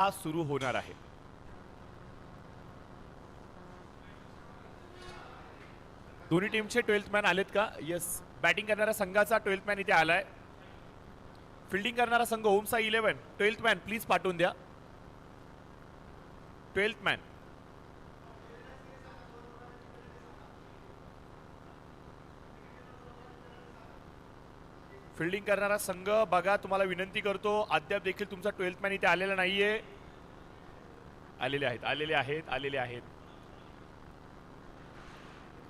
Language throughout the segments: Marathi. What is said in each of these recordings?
हा सुरू होणार आहे. दोन्ही टीमचे 12th मॅन आलेत का? येस. बॅटिंग करणाऱ्या संघाचा 12th मॅन इथे आलाय. फिल्डिंग करणारा संघ ओमसा 11 12th मॅन प्लीज पाठवून द्या. 12th मॅन फिल्डिंग करणारा संघ बघा, तुम्हाला विनंती करतो, अद्याप देखील तुमचा 12th मॅन इथे आलेला नाहीये. आलेले आहेत.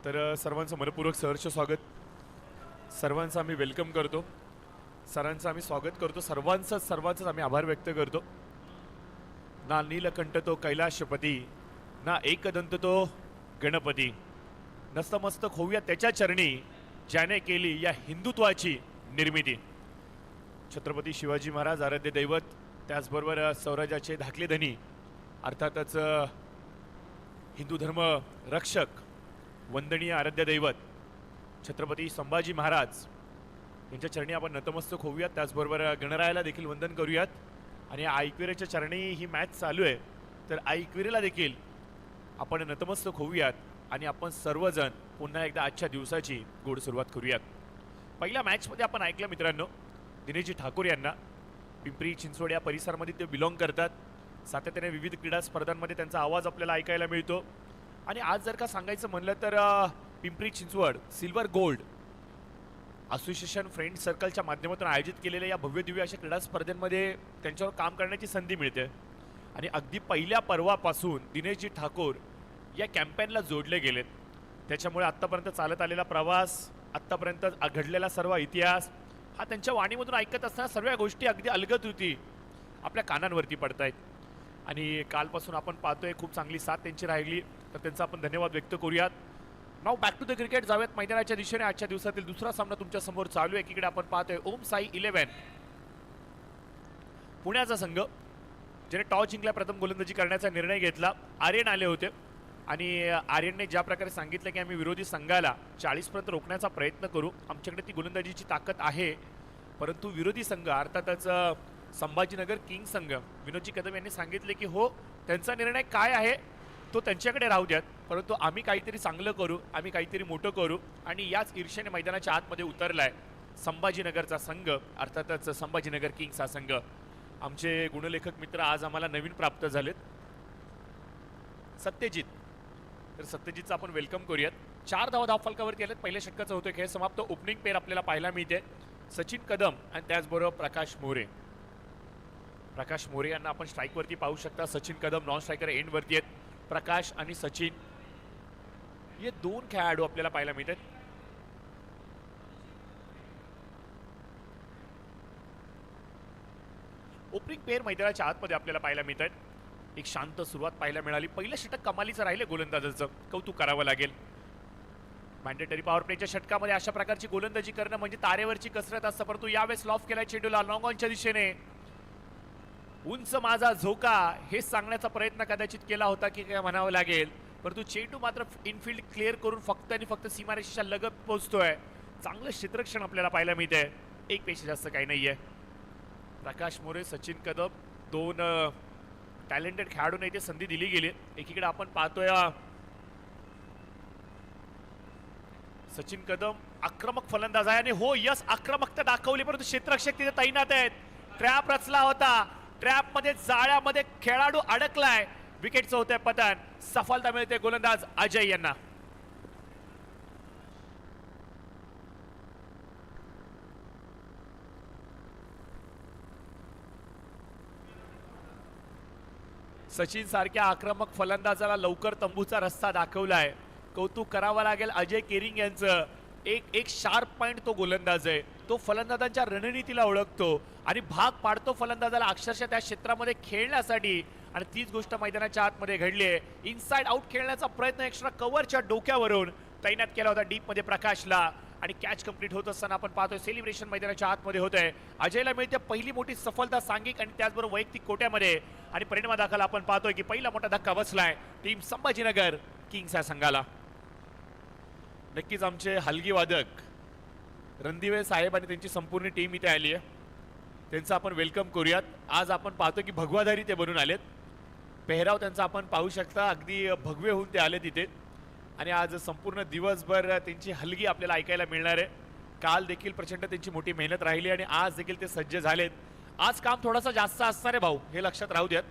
तर सर्वांचं मनपूर्वक सहर्ष स्वागत. सर्वांचं आम्ही वेलकम करतो. सरांचं आम्ही स्वागत करतो. सर्वांचंच आम्ही आभार व्यक्त करतो. ना नीलकंठ तो कैलाशपती, ना एकदंत तो गणपती, नस्तमस्तक होऊया त्याच्या चरणी, ज्याने केली या हिंदुत्वाची निर्मिती. छत्रपती शिवाजी महाराज आराध्य दैवत, त्याचबरोबर स्वराज्याचे धाकले धनी, अर्थातच हिंदू धर्म रक्षक, वंदनीय आराध्य दैवत छत्रपती संभाजी महाराज यांच्या चरणी आपण नतमस्तक होऊयात. त्याचबरोबर गणरायाला देखील वंदन करूयात. आणि ऐकवीरेच्या चरणी ही मॅच चालू आहे, तर ऐकवीरेला देखील आपण नतमस्तक होऊयात आणि आपण सर्वजण पुन्हा एकदा आजच्या दिवसाची गोड सुरुवात करूयात. पहिल्या मॅचमध्ये आपण ऐकलं मित्रांनो, दिनेशजी ठाकूर यांना. पिंपरी चिंचवड या परिसरामध्ये ते बिलॉंग करतात. सातत्याने विविध क्रीडा स्पर्धांमध्ये त्यांचा आवाज आपल्याला ऐकायला मिळतो. आणि आज जर का सांगायचं म्हणलं तर Pimpri Chinchwad silver gold association friend सर्कलच्या माध्यमातून आयोजित केलेल्या या भव्यदिव्य अशा क्रीडा स्पर्धेमध्ये त्यांच्यावर काम करण्याची संधी मिळते. आणि अगदी पहिल्या पर्वापासून दिनेशजी ठाकूर या कॅम्पेनला जोडले गेलेत. त्याच्यामुळे आत्तापर्यंत चालत आलेला प्रवास, आत्तापर्यंत घडलेला सर्व इतिहास हा त्यांच्या वाणीमधून ऐकत असताना सर्व गोष्टी अगदी अलगद होती आपल्या कानांवरती पडतायत. आणि कालपासून आपण पाहतोय खूप चांगली साथ त्यांची राहिली, तर त्यांचा आपण धन्यवाद व्यक्त करूयात. नाव बॅक टू द क्रिकेट जाऊयात मैदानाच्या दिशेने. आजच्या दिवसातील दुसरा सामना तुमच्या समोर चालू आहे. एकीकडे आपण पाहतोय ओम साई 11 पुण्याचा संघ, ज्याने टॉस जिंकला, प्रथम गोलंदाजी करण्याचा निर्णय घेतला. आर्यन आले होते आणि आर्यनने ज्या प्रकारे सांगितलं की आम्ही विरोधी संघाला 40 पर्यंत रोखण्याचा प्रयत्न करू, आमच्याकडे ती गोलंदाजीची ताकद आहे. परंतु विरोधी संघ अर्थातच संभाजीनगर किंग संघ, विनोदजी कदम यांनी सांगितले की हो, त्यांचा निर्णय काय आहे तो त्यांच्याकडे राहू द्यात, परंतु आम्ही काहीतरी चांगलं करू, आम्ही काहीतरी मोठं करू. आणि याच ईर्षेने मैदानाच्या आतमध्ये उतरलाय संभाजीनगरचा संघ, अर्थातच संभाजीनगर किंग्स हा संघ. आमचे गुणलेखक मित्र आज आम्हाला नवीन प्राप्त झालेत, सत्यजित. तर सत्यजितचं आपण वेलकम करूयात. 4 धावा फलकावरती आलेत. पहिल्या षटकाचं होतं खेळ समाप्त. ओपनिंग पेअर आपल्याला पाहायला मिळते सचिन कदम आणि त्याचबरोबर प्रकाश मोरे. प्रकाश मोरे यांना आपण स्ट्राईकवरती पाहू शकता. सचिन कदम नॉन स्ट्रायकर एंडवरती आहेत. प्रकाश आणि सचिन हे दोन खेळाडू आपल्याला पाहायला मिळतात. ओपनिंग पेअर मैदानाच्या आतमध्ये आपल्याला पाहायला मिळतात. एक शांत सुरुवात पाहायला मिळाली. पहिलं षटक कमालीचं राहिलं, गोलंदाजाचं कौतुक करावं लागेल. मॅन्डेटरी पॉवर प्लेच्या षटकामध्ये अशा प्रकारची गोलंदाजी करणं म्हणजे तारेवरची कसरत असतं. परंतु यावेळेस लॉफ केलाय चेंडूला लॉंग ऑनच्या दिशेने. उंच माझा झोका हे सांगण्याचा प्रयत्न कदाचित केला होता की काय म्हणावं लागेल, परंतु चेंडू मात्र इनफिल्ड क्लिअर करून फक्त आणि फक्त सीमारेषेच्या लगत पोहोचतोय. चांगलं क्षेत्ररक्षण आपल्याला पाहायला मिळतंय. एक पेक्षा जास्त काही नाहीये. प्रकाश मोरे, सचिन कदम, दोन टॅलेंटेड खेळाडूंना इथे संधी दिली गेली. एकीकडे आपण पाहतोय सचिन कदम आक्रमक फलंदाज आहे आणि हो यस, आक्रमकता दाखवली, परंतु क्षेत्ररक्षक तिथे तैनात आहेत. ट्रॅप रचला होता, ट्रॅप मध्ये जाळ्यामध्ये खेळाडू अडकलाय. विकेटचं होतंय पतन. सफलता मिळते गोलंदाज अजय यांना. सचिन सारख्या आक्रमक फलंदाजाला लवकर तंबूचा रस्ता दाखवलाय. कौतुक करावं लागेल अजय केरिंग यांचं. एक शार्प पॉइंट तो गोलंदाज आहे. तो फलंदाजांच्या रणनीतीला ओळखतो आणि भाग पाडतो फलंदाजाला अक्षरशः त्या क्षेत्रामध्ये खेळण्यासाठी. आणि तीच गोष्ट मैदानाच्या आतमध्ये घडली आहे. इनसाइड आउट खेळण्याचा प्रयत्न एक्स्ट्रा कव्हरच्या डोक्यावरून तैनात केला होता डीप मध्ये प्रकाशला. आणि कॅच कंप्लीट होत असताना आपण पाहतोय सेलिब्रेशन मैदानाच्या आतमध्ये होत आहे. अजयला मिळते पहिली मोठी सफलता सांघिक आणि त्याचबरोबर वैयक्तिक कोट्यामध्ये. आणि परिणामादाखल आपण पाहतोय की पहिला मोठा धक्का बसलाय टीम संभाजीनगर किंग्स या संघाला. नक्कीच आमचे हलगी वादक रणदिवे साहेब आणि त्यांची संपूर्ण टीम इथे आली आहे. त्यांचं आपण वेलकम करूयात. आज आपण पाहतो की भगवाधारी ते बनून आलेत. पेहराव त्यांचा आपण पाहू शकता, अगदी भगवे होऊन ते आले तिथे आणि आज संपूर्ण दिवसभर त्यांची हलगी आपल्याला ऐकायला मिळणार आहे. काल देखील प्रचंड त्यांची मोठी मेहनत राहिली आणि आज देखील ते सज्ज झालेत. आज काम थोडासा जास्त असणार आहे भाऊ, हे लक्षात राहू द्यात.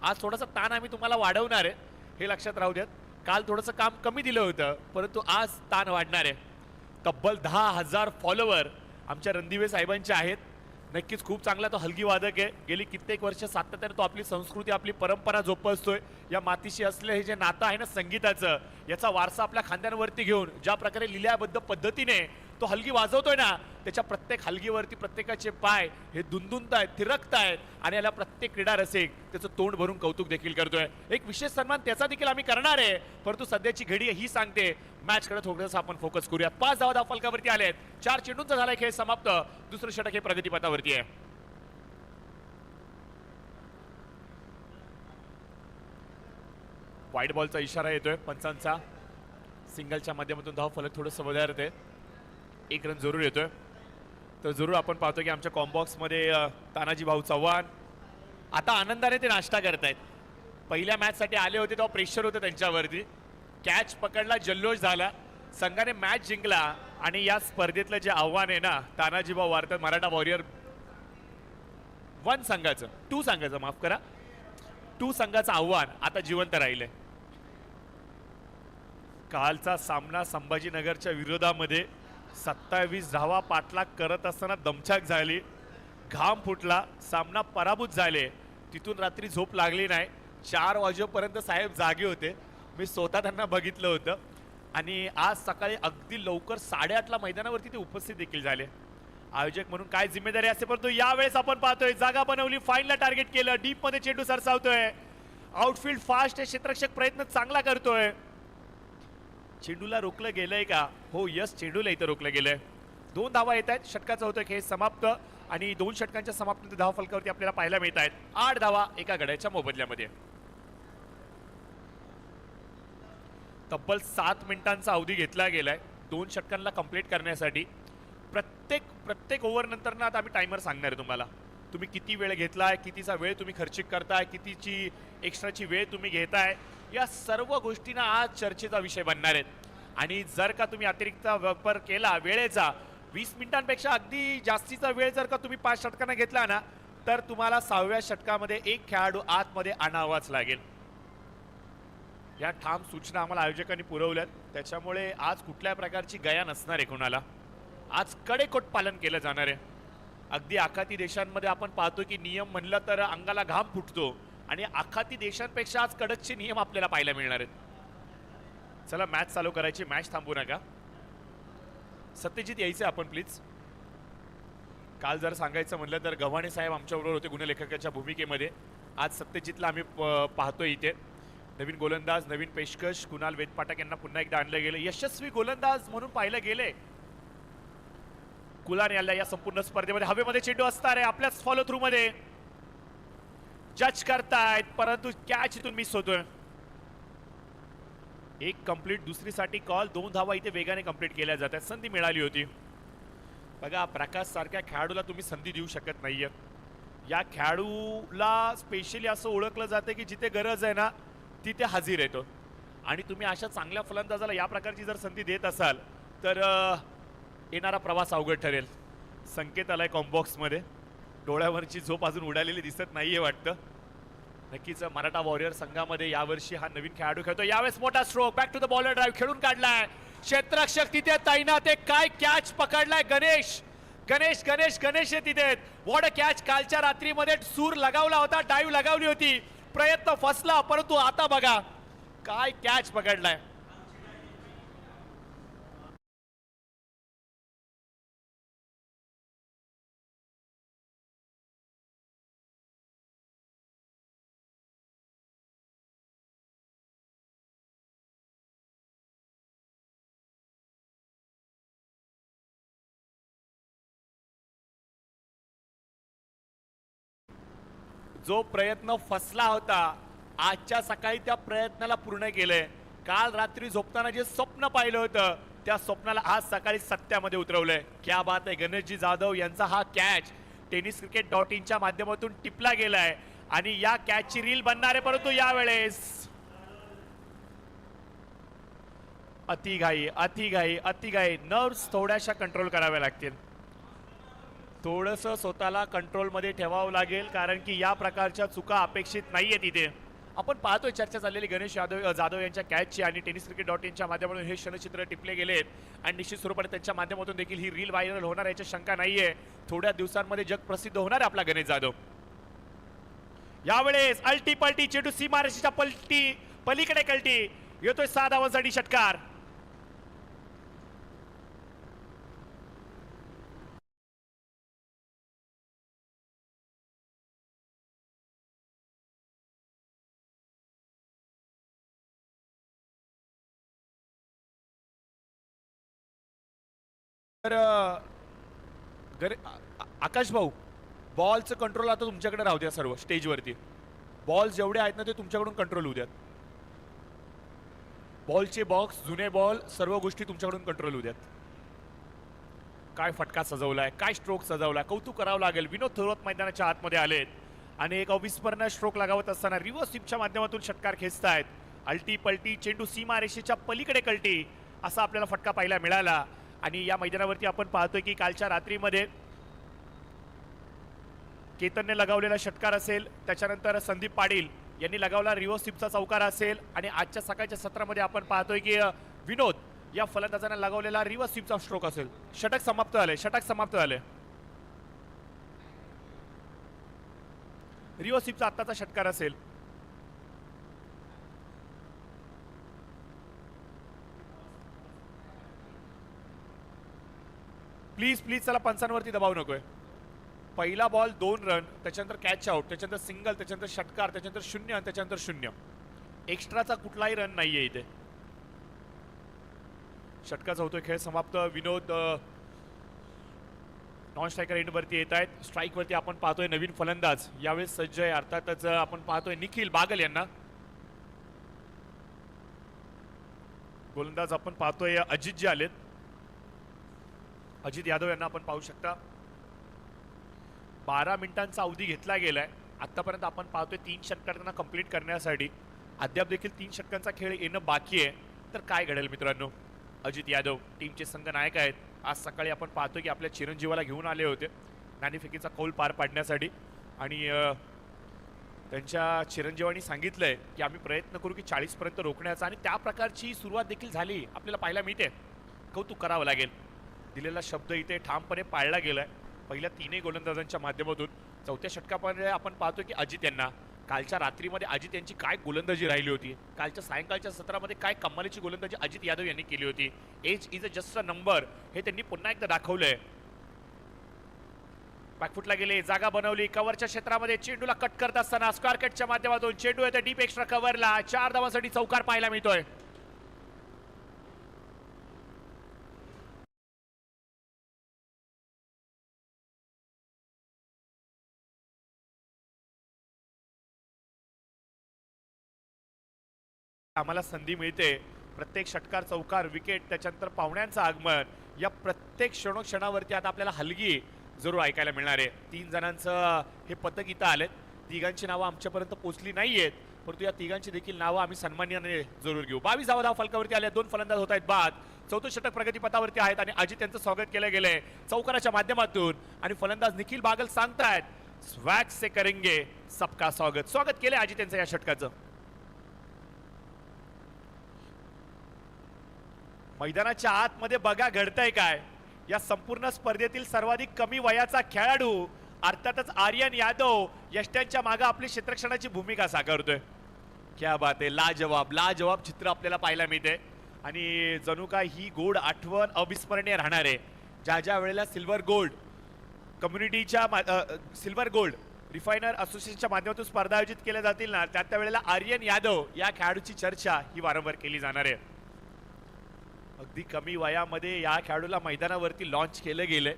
आज थोडासा ताण आम्ही तुम्हाला वाढवणार आहे, हे लक्षात राहू द्यात. काल थोडंसं काम कमी दिलं होतं, परंतु आज ताण वाढणार आहे. तब्बल 10,000 फॉलोवर आमच्या रणदिवे साहेबांचे आहेत. नक्कीच खूप चांगला तो हलगी वादक आहे. गेली कित्येक वर्ष सातत्याने तो आपली संस्कृती आपली परंपरा जोपासतोय. या मातीशी असलेलं हे जे नातं आहे ना संगीताचं, याचा वारसा आपल्या खांद्यांवरती घेऊन ज्या प्रकारे लिलाबद्ध पद्धतीने तो हलगी वाजवतोय ना, त्याच्या प्रत्येक हलगीवरती प्रत्येकाचे पाय हे दुंदुनतायत, थिरकतायत आणि याला प्रत्येक क्रीडा रसिक त्याचं तोंड भरून कौतुक देखील करतोय. एक विशेष सन्मान त्याचा देखील आम्ही करणार आहे, परंतु सध्याची घडी ही सांगते मॅच कडे थोडंसं आपण फोकस करूयात. 5 धावा फलकावरती आलेत. 4 चेंडूंचा झालाय खेळ समाप्त. दुसरं षटक हे प्रगतीपथावरती आहे. वाईट बॉलचा इशारा येतोय पंचांचा. सिंगलच्या माध्यमातून धाव फलक थोडंसं वधारत आहे. 1 रन जरूर येतोय. तर जरूर आपण पाहतो की आमच्या कॉम्बॉक्स मध्ये तानाजी भाऊ चव्हाण आता आनंदाने ते नाश्ता करतायत. पहिल्या मॅच साठी आले होते तेव्हा प्रेशर होतं त्यांच्यावरती. कॅच पकडला, जल्लोष झाला, संघाने मॅच जिंकला आणि या स्पर्धेतलं जे आव्हान आहे ना, तानाजी भाऊ वारतात मराठा वॉरियर 1 संघाचं 2 संघाचं माफ करा 2 संघाचं आव्हान आता जिवंत राहिलंय. कालचा सामना संभाजीनगरच्या विरोधामध्ये 27 धावा पाठलाग करत असताना दमछाक झाली, घाम फुटला, सामना पराभूत झाले. तिथून रात्री झोप लागली नाही. 4 वाजेपर्यंत साहेब जागे होते. मी स्वतः त्यांना बघितलं होतं आणि आज सकाळी अगदी लवकर 8:30ला मैदानावरती ते उपस्थित देखील झाले. आयोजक म्हणून काय जिम्मेदारी असते, परंतु यावेळेस आपण पाहतोय जागा बनवली, फाईनला टार्गेट केलं, डीप मध्ये चेंडू सरसावतोय. आउटफील्ड फास्ट आहे, क्षेत्ररक्षक प्रयत्न चांगला करतोय. चेंडूला रोखलं गेलंय का? हो यस, चेंडूला इथं रोखलं गेलंय. 2 धावा येत आहेत. षटकाचा होतोय खेळ समाप्त आणि 2 षटकांच्या समाप्तीनंतर धावा फलकावरती आपल्याला पाहायला मिळत आहेत. 8 धावा एका गड्याच्या मोबदल्यामध्ये. तब्बल 7 मिनिटांचा अवधी घेतला गेलाय 2 षटकांना कंप्लीट करण्यासाठी. प्रत्येक ओव्हर नंतर ना आता आम्ही टायमर सांगणार आहे तुम्हाला. तुम्ही किती वेळ घेतलाय, कितीचा वेळ तुम्ही खर्चिक करताय, कितीची एक्स्ट्राची वेळ तुम्ही घेताय, या सर्व गोष्टींना आज चर्चेचा विषय बनणार आहेत. आणि जर का तुम्ही अतिरिक्त वापर केला वेळेचा, 20 मिनिटांपेक्षा अगदी जास्तीचा वेळ जर का तुम्ही 5 षटकांना घेतला ना, तर तुम्हाला 6व्या षटकामध्ये एक खेळाडू आतमध्ये आणावाच लागेल. या ठाम सूचना आम्हाला आयोजकांनी पुरवल्यात. त्याच्यामुळे आज कुठल्या प्रकारची गया नसणार आहे कोणाला. आज कडेकोट पालन केलं जाणार आहे. अगदी आखाती देशांमध्ये आपण पाहतो की नियम म्हणलं तर अंगाला घाम फुटतो आणि आखाती देशांपेक्षा आज कडकचे नियम आपल्याला पाहायला मिळणार आहेत. चला मॅच चालू करायची, मॅच थांबू नका. सत्यजित यायचे आपण प्लीज. काल जर सांगायचं म्हणलं तर गव्हाणे साहेब आमच्याबरोबर होते गुणलेखकाच्या भूमिकेमध्ये. आज सत्यजितला आम्ही पाहतोय इथे. नवीन गोलंदाज, नवीन पेशकश कुणाल वेदपाठक यांना पुन्हा एकदा आणलं गेलं. यशस्वी गोलंदाज म्हणून पाहिलं गेले कुलान याला या संपूर्ण स्पर्धेमध्ये. हवेमध्ये चेंडू असणार आहे आपल्याच फॉलो थ्रू मध्ये. जज करतायत परंतु कॅच इथून मिस होतोय. एक कंप्लीट, दुसरीसाठी कॉल. 2 धावा इथे वेगाने कंप्लीट केल्या जातात. संधी मिळाली होती. बघा प्रकाश सारख्या खेळाडूला तुम्ही संधी देऊ शकत नाहीये. या खेळाडूला स्पेशली असं ओळखलं जातं की जिथे गरज आहे ना तिथे हजीर येतो. आणि तुम्ही अशा चांगल्या फलंदाजाला या प्रकारची जर संधी देत असाल तर येणारा प्रवास अवघड ठरेल. संकेत आलाय कॉम्बॉक्स मध्ये. डोळ्यावरची झोप अजून उडालेली दिसत नाहीये वाटतं. नक्कीच मराठा वॉरियर संघामध्ये यावर्षी हा नवीन खेळाडू खेळतो. यावेळेस मोठा stroke, back to the bowler drive खेळून काढलाय. क्षेत्ररक्षक तिथे तैनात आहे. काय कॅच पकडलाय गणेश. गणेश गणेश गणेश आहे तिथे. What a catch. कालच्या रात्रीमध्ये सूर लगावला होता, डाईव्ह लगावली होती, प्रयत्न फसला, परंतु आता बघा काय कॅच पकडलाय. जो प्रयत्न फसला होता आजच्या सकाळी त्या प्रयत्नाला पूर्ण केलंय. काल रात्री झोपताना जे स्वप्न पाहिलं होतं त्या स्वप्नाला आज सकाळी सत्यामध्ये उतरवलंय. क्या बात आहे. गणेशजी जाधव यांचा हा कॅच tenniscricket.in च्या माध्यमातून टिपला गेलाय आणि या कॅचची रील बनणार आहे, परंतु यावेळेस अतिघाई नर्व्स थोड्याशा कंट्रोल कराव्या लागतील. थोडंसं स्वतःला कंट्रोलमध्ये ठेवावं लागेल, कारण की या प्रकारच्या चुका अपेक्षित नाहीये तिथे. आपण पाहतोय चर्चा चाललेली गणेश जाधव यांच्या कॅचची आणि tenniscricket.in च्या माध्यमातून हे क्षणचित्र टिपले गेलेत आणि निश्चित स्वरूपाने त्यांच्या माध्यमातून देखील ही रील व्हायरल होणार याची शंका नाहीये. थोड्या दिवसांमध्ये जग प्रसिद्ध होणार आहे आपला गणेश जाधव. यावेळेस अल्टी पलटी चेंडू सीमारेषेच्या पलीकडे कलटी येतोय 6 धावांसाठी षटकार. तर आकाश भाऊ, बॉलचं कंट्रोल आता तुमच्याकडे राहू द्या. सर्व स्टेजवरती बॉल जेवढे आहेत ना ते तुमच्याकडून कंट्रोल होऊ द्यात. बॉलचे बॉक्स, जुने बॉल, सर्व गोष्टी तुमच्याकडून कंट्रोल होऊ द्यात. काय फटका सजवलाय, काय स्ट्रोक सजवलाय, कौतुक करावं लागेल. विनोद थोरात मैदानाच्या आतमध्ये आलेत आणि एक अविस्मरणीय स्ट्रोक लगावत असताना रिव्हर्स स्वीपच्या माध्यमातून षटकार खेचतायत. अल्टी पलटी चेंडू सीमारेषेच्या पलीकडे कलटी असा आपल्याला फटका पाहायला मिळाला. आणि या मैदानावरती आपण पाहतोय की कालच्या रात्रीमध्ये केतनने लगावलेला षटकार असेल, त्याच्यानंतर संदीप पाटील यांनी लगावला रिव्हर्स स्वीपचा चौकार असेल आणि आजच्या सकाळच्या सत्रामध्ये आपण पाहतोय की विनोद या फलंदाजाने लगावलेला रिव्हर्स स्वीपचा स्ट्रोक असेल. षटक समाप्त झाले. रिव्हर्स स्वीपचा आत्ताचा षटकार असेल. प्लीज चला, पंचांवरती दबाव नकोय. पहिला बॉल 2 रन, त्याच्यानंतर कॅच आउट, त्याच्यानंतर सिंगल, त्याच्यानंतर षटकार, त्याच्यानंतर 0 आणि त्याच्यानंतर 0. एक्स्ट्राचा कुठलाही रन नाहीये इथे. षटकाचा होतोय खेळ समाप्त. विनोद नॉन स्ट्रायकर एंडवरती येत आहेत. स्ट्राईकवरती आपण पाहतोय नवीन फलंदाज यावेळेस सज्ज आहे. अर्थातच आपण पाहतोय निखिल बागल यांना. गोलंदाज आपण पाहतोय अजित जे आलेत, अजित यादव यांना आपण पाहू शकता. 12 मिनिटांचा अवधी घेतला गेलाय. आतापर्यंत आपण पाहतोय 3 षटकार त्यांना कंप्लीट करण्यासाठी. अद्याप देखील 3 षटकांचा खेळ येणं बाकी आहे. तर काय घडेल मित्रांनो? अजित यादव टीमचे संघनायक आहेत. आज सकाळी आपण पाहतोय की आपल्या चिरंजीवाला घेऊन आले होते नाणेफेकीचा कौल पार पाडण्यासाठी आणि त्यांच्या चिरंजीवांनी सांगितलंय की आम्ही प्रयत्न करू की 40 पर्यंत रोखण्याचा, आणि त्या प्रकारची सुरुवात देखील झाली आपल्याला पाहायला मिळते. कौतुक करावं लागेल. दिलेला शब्द इथे ठामपणे पाळला गेलाय पहिल्या 3 गोलंदाजांच्या माध्यमातून. चौथ्या षटकामध्ये आपण पाहतो की अजित यांना कालच्या रात्रीमध्ये अजित यांची काय गोलंदाजी राहिली होती, कालच्या सायंकाळच्या सत्रामध्ये काय कमालीची गोलंदाजी अजित यादव यांनी केली होती. Age is a just a number हे त्यांनी पुन्हा एकदा दाखवलंय. बॅकफुटला गेले, जागा बनवली कव्हरच्या क्षेत्रामध्ये. चेंडूला कट करत असताना स्क्वेअर कटच्या माध्यमातून चेंडू येते डीप एक्स्ट्रा कव्हरला. 4 धावांसाठी चौकार पाहायला मिळतोय. आम्हाला संधी मिळते. प्रत्येक षटकार, चौकार, विकेट, त्याच्यानंतर पाहुण्यांचं आगमन, या प्रत्येक क्षणोक्षणावरती आता आपल्याला हलगी जरूर ऐकायला मिळणार आहे. 3 जणांचं हे पथक इथं आलेत. तिघांची नावं आमच्यापर्यंत पोहोचली नाहीयेत, परंतु या तिघांची देखील नावं आम्ही सन्मान्याने जरूर घेऊ. 22 धावा फलकावरती आल्या. 2 फलंदाज होत आहेत बाद. 4थं षटक प्रगतीपथावरती आहेत आणि अजित यांचं स्वागत केलं गेलंय चौकाराच्या माध्यमातून. आणि फलंदाज निखिल बागल सांगतायत स्वॅग से करेंगे सबका स्वागत केलंय अजित यांचं या षटकाचं. मैदानाच्या आतमध्ये बघा घडतंय काय. या संपूर्ण स्पर्धेतील सर्वाधिक कमी वयाचा खेळाडू अर्थातच आर्यन यादव यष्ट्यांच्या मागे आपली क्षेत्ररक्षणाची भूमिका साकारतोय. क्या बात आहे. लाजवाब चित्र आपल्याला पाहायला मिळते आणि जणू काय ही गोड आठवण अविस्मरणीय राहणार आहे. ज्या वेळेला सिल्वर गोल्ड रिफायनर असोसिएशनच्या माध्यमातून स्पर्धा आयोजित केल्या जातील ना, त्या वेळेला आर्यन यादव या खेळाडूची चर्चा ही वारंवार केली जाणार आहे. अगदी कमी वयामध्ये या खेळाडूला मैदानावरती लॉन्च केलं गेलंय.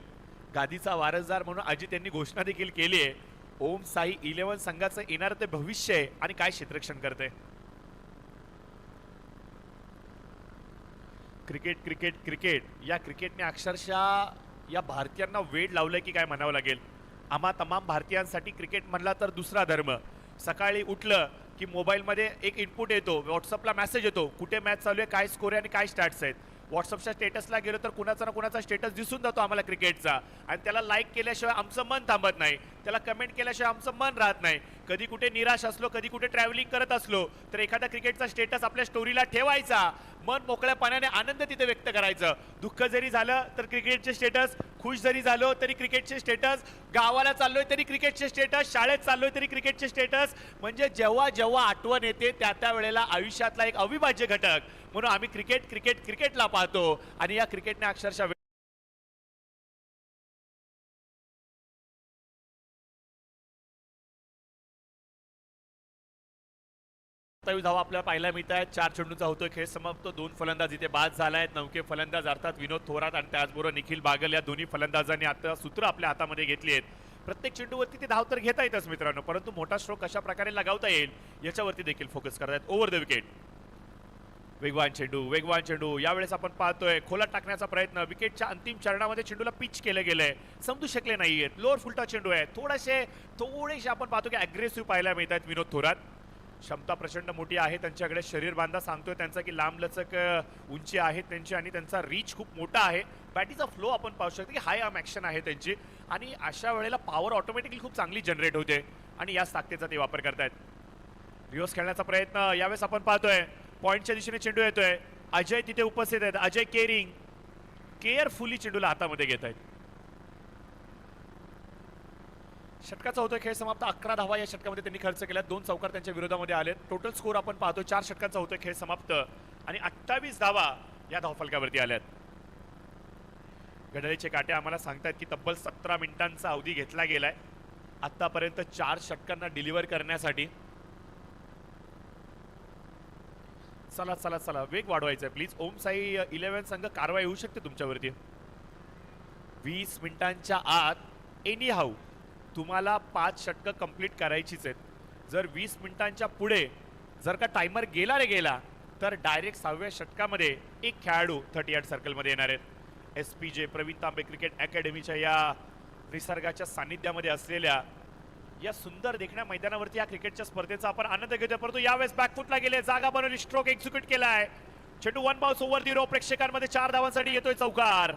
गादीचा वारसदार म्हणून अजित यांनी घोषणा देखील केली आहे. ओम साई 11 संघाचं येणार ते भविष्य आहे आणि काय क्षेत्ररक्षण करते. क्रिकेट या क्रिकेटने अक्षरशः या भारतीयांना वेड लावलंय की काय म्हणावं लागेल. आम्हा तमाम भारतीयांसाठी क्रिकेट म्हणला तर दुसरा धर्म. सकाळी उठलं की मोबाईलमध्ये एक इनपुट येतो, व्हॉट्सअपला मेसेज येतो, कुठे मॅच चालू आहे, काय स्कोर आहे आणि काय स्टॅट्स आहेत. व्हॉट्सअपच्या स्टेटसला गेलो तर कुणाचा ना कुणाचा स्टेटस दिसून जातो आम्हाला क्रिकेटचा, आणि त्याला लाईक केल्याशिवाय आमचं मन थांबत नाही, त्याला कमेंट केल्याशिवाय आमचं मन राहत नाही. कधी कुठे निराश असलो, कधी कुठे ट्रॅव्हलिंग करत असलो तर एखादा क्रिकेटचा स्टेटस आपल्या स्टोरीला ठेवायचा, मन मोकळ्या पाण्याने आनंद तिथे व्यक्त करायचं. दुःख जरी झालं तर क्रिकेटचे स्टेटस, खुश जरी झालो तरी क्रिकेटचे स्टेटस, गावाला चाललोय तरी क्रिकेटचे स्टेटस, शाळेत चाललोय तरी क्रिकेटचे स्टेटस. म्हणजे जेव्हा जेव्हा आठवण येते त्या त्या वेळेला आयुष्यातला एक अविभाज्य घटक म्हणून आम्ही क्रिकेट क्रिकेट क्रिकेटला पाहतो. आणि या क्रिकेटने अक्षरशः 27 धावा आपल्याला पाहायला मिळत आहेत. 4 चेंडूंचा होतोय खेळ समाप्त. 2 फलंदाज इथे बाद झाला आहेत. नौके फलंदाज अर्थात विनोद थोरात आणि त्याचबरोबर निखिल बागल या दोन्ही फलंदाजांनी आता सूत्र आपल्या हातामध्ये घेतली आहेत. प्रत्येक चेंडूवरती ते धाव तर घेता येतच मित्रांनो, परंतु मोठा स्ट्रोक कशा प्रकारे लगावता येईल याच्यावरती देखील फोकस करतायत. Over the wicket. वेगवान चेंडू, वेगवान चेंडू. यावेळेस आपण पाहतोय खोलात टाकण्याचा प्रयत्न. विकेटच्या अंतिम चरणामध्ये चेंडूला पिच केलं गेलंय, समजू शकले नाहीयेत. लोअर फुलटा चेंडू आहे. थोडेसे आपण पाहतो की अग्रेसिव्ह पाहायला मिळतात विनोद थोरात. क्षमता प्रचंड मोठी आहे त्यांच्याकडे. शरीर बांधा सांगतोय त्यांचा की लांब लचक उंची आहे त्यांची आणि त्यांचा रीच खूप मोठा आहे. बॅटीचा फ्लो आपण पाहू शकतो की हाय आर्म ॲक्शन आहे त्यांची, आणि अशा वेळेला पॉवर ऑटोमॅटिकली खूप चांगली जनरेट होते आणि याच ताकदीचा ते वापर करतायत. रिवर्स खेळण्याचा प्रयत्न यावेळेस आपण पाहतोय. पॉईंटच्या दिशेने चेंडू येतोय. अजय तिथे उपस्थित आहेत. अजय केअरफुली चेंडूला हातामध्ये घेत आहेत. षटकाचा होतोय खेळ समाप्त. 11 धावा या षटकामध्ये त्यांनी खर्च केल्या. 2 चौकार त्यांच्या विरोधामध्ये आले. टोटल स्कोर आपण पाहतो 4 षटकांचा होतोय खेळ समाप्त आणि 28 धावा या धावफलकावरती आल्यात. घड्याळीचे काटे आम्हाला सांगतायत की तब्बल 17 मिनिटांचा अवधी घेतला गेलाय आतापर्यंत 4 षटकांना डिलिव्हर करण्यासाठी. चला चला चला, वेग वाढवायचा प्लीज. ओम साई 11 संघ कारवाई होऊ शकते तुमच्यावरती. 20 मिनिटांच्या आत एनी हाऊ तुम्हाला 5 षटकं कंप्लीट करायचीच आहेत. जर 20 मिनिटांच्या पुढे जर का टायमर गेला रे गेला तर डायरेक्ट 6व्या षटकामध्ये एक खेळाडू 38 सर्कलमध्ये येणार आहेत. SPJ प्रवीण तांबे क्रिकेट अकॅडमीच्या या निसर्गाच्या सानिध्यामध्ये असलेल्या या सुंदर देखण्या मैदानावरती या क्रिकेटच्या स्पर्धेचा आपण आनंद घेतोय. परंतु यावेळेस बॅकफुटला गेले, जागा बनवली, स्ट्रोक एक्झिक्यूट केलाय. चेंडू 1 बाउन्स ओव्हर दी रो. प्रेक्षकांमध्ये 4 धावांसाठी येतोय चौकार.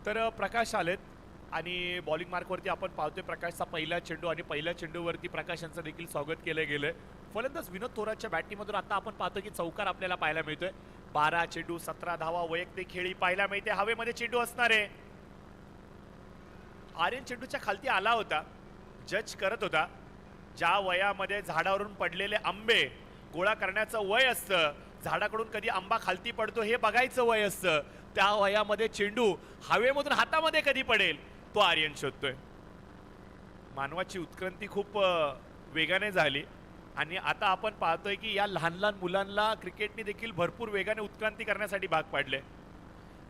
तर प्रकाश आलेत आणि बॉलिंग मार्कवरती आपण पाहतोय प्रकाशचा पहिला चेंडू, आणि पहिल्या चेंडूवरती प्रकाश यांचं देखील स्वागत केलं गेलंय. फलंदाज विनोद थोरातच्या बॅटिंगमधून आता आपण पाहतो की चौकार आपल्याला पाहायला मिळतोय. 12 चेंडू 17 धावा वैयक्तिक खेळी पाहायला मिळते. हवेमध्ये चेंडू असणार आहे. आर्यन चेंडूच्या खालती आला होता, जज करत होता. ज्या वयामध्ये झाडावरून पडलेले आंबे गोळा करण्याचं वय असतं, झाडाकडून कधी आंबा खालती पडतो हे बघायचं वय असतं, त्या वयामध्ये चेंडू हवेमधून हातामध्ये कधी पडेल तो आर्यन शोधतोय. मानवाची उत्क्रांती खूप वेगाने झाली आणि आता आपण पाहतोय की या लहान लहान मुलांना क्रिकेटने देखील भरपूर वेगाने उत्क्रांती करण्यासाठी भाग पाडले.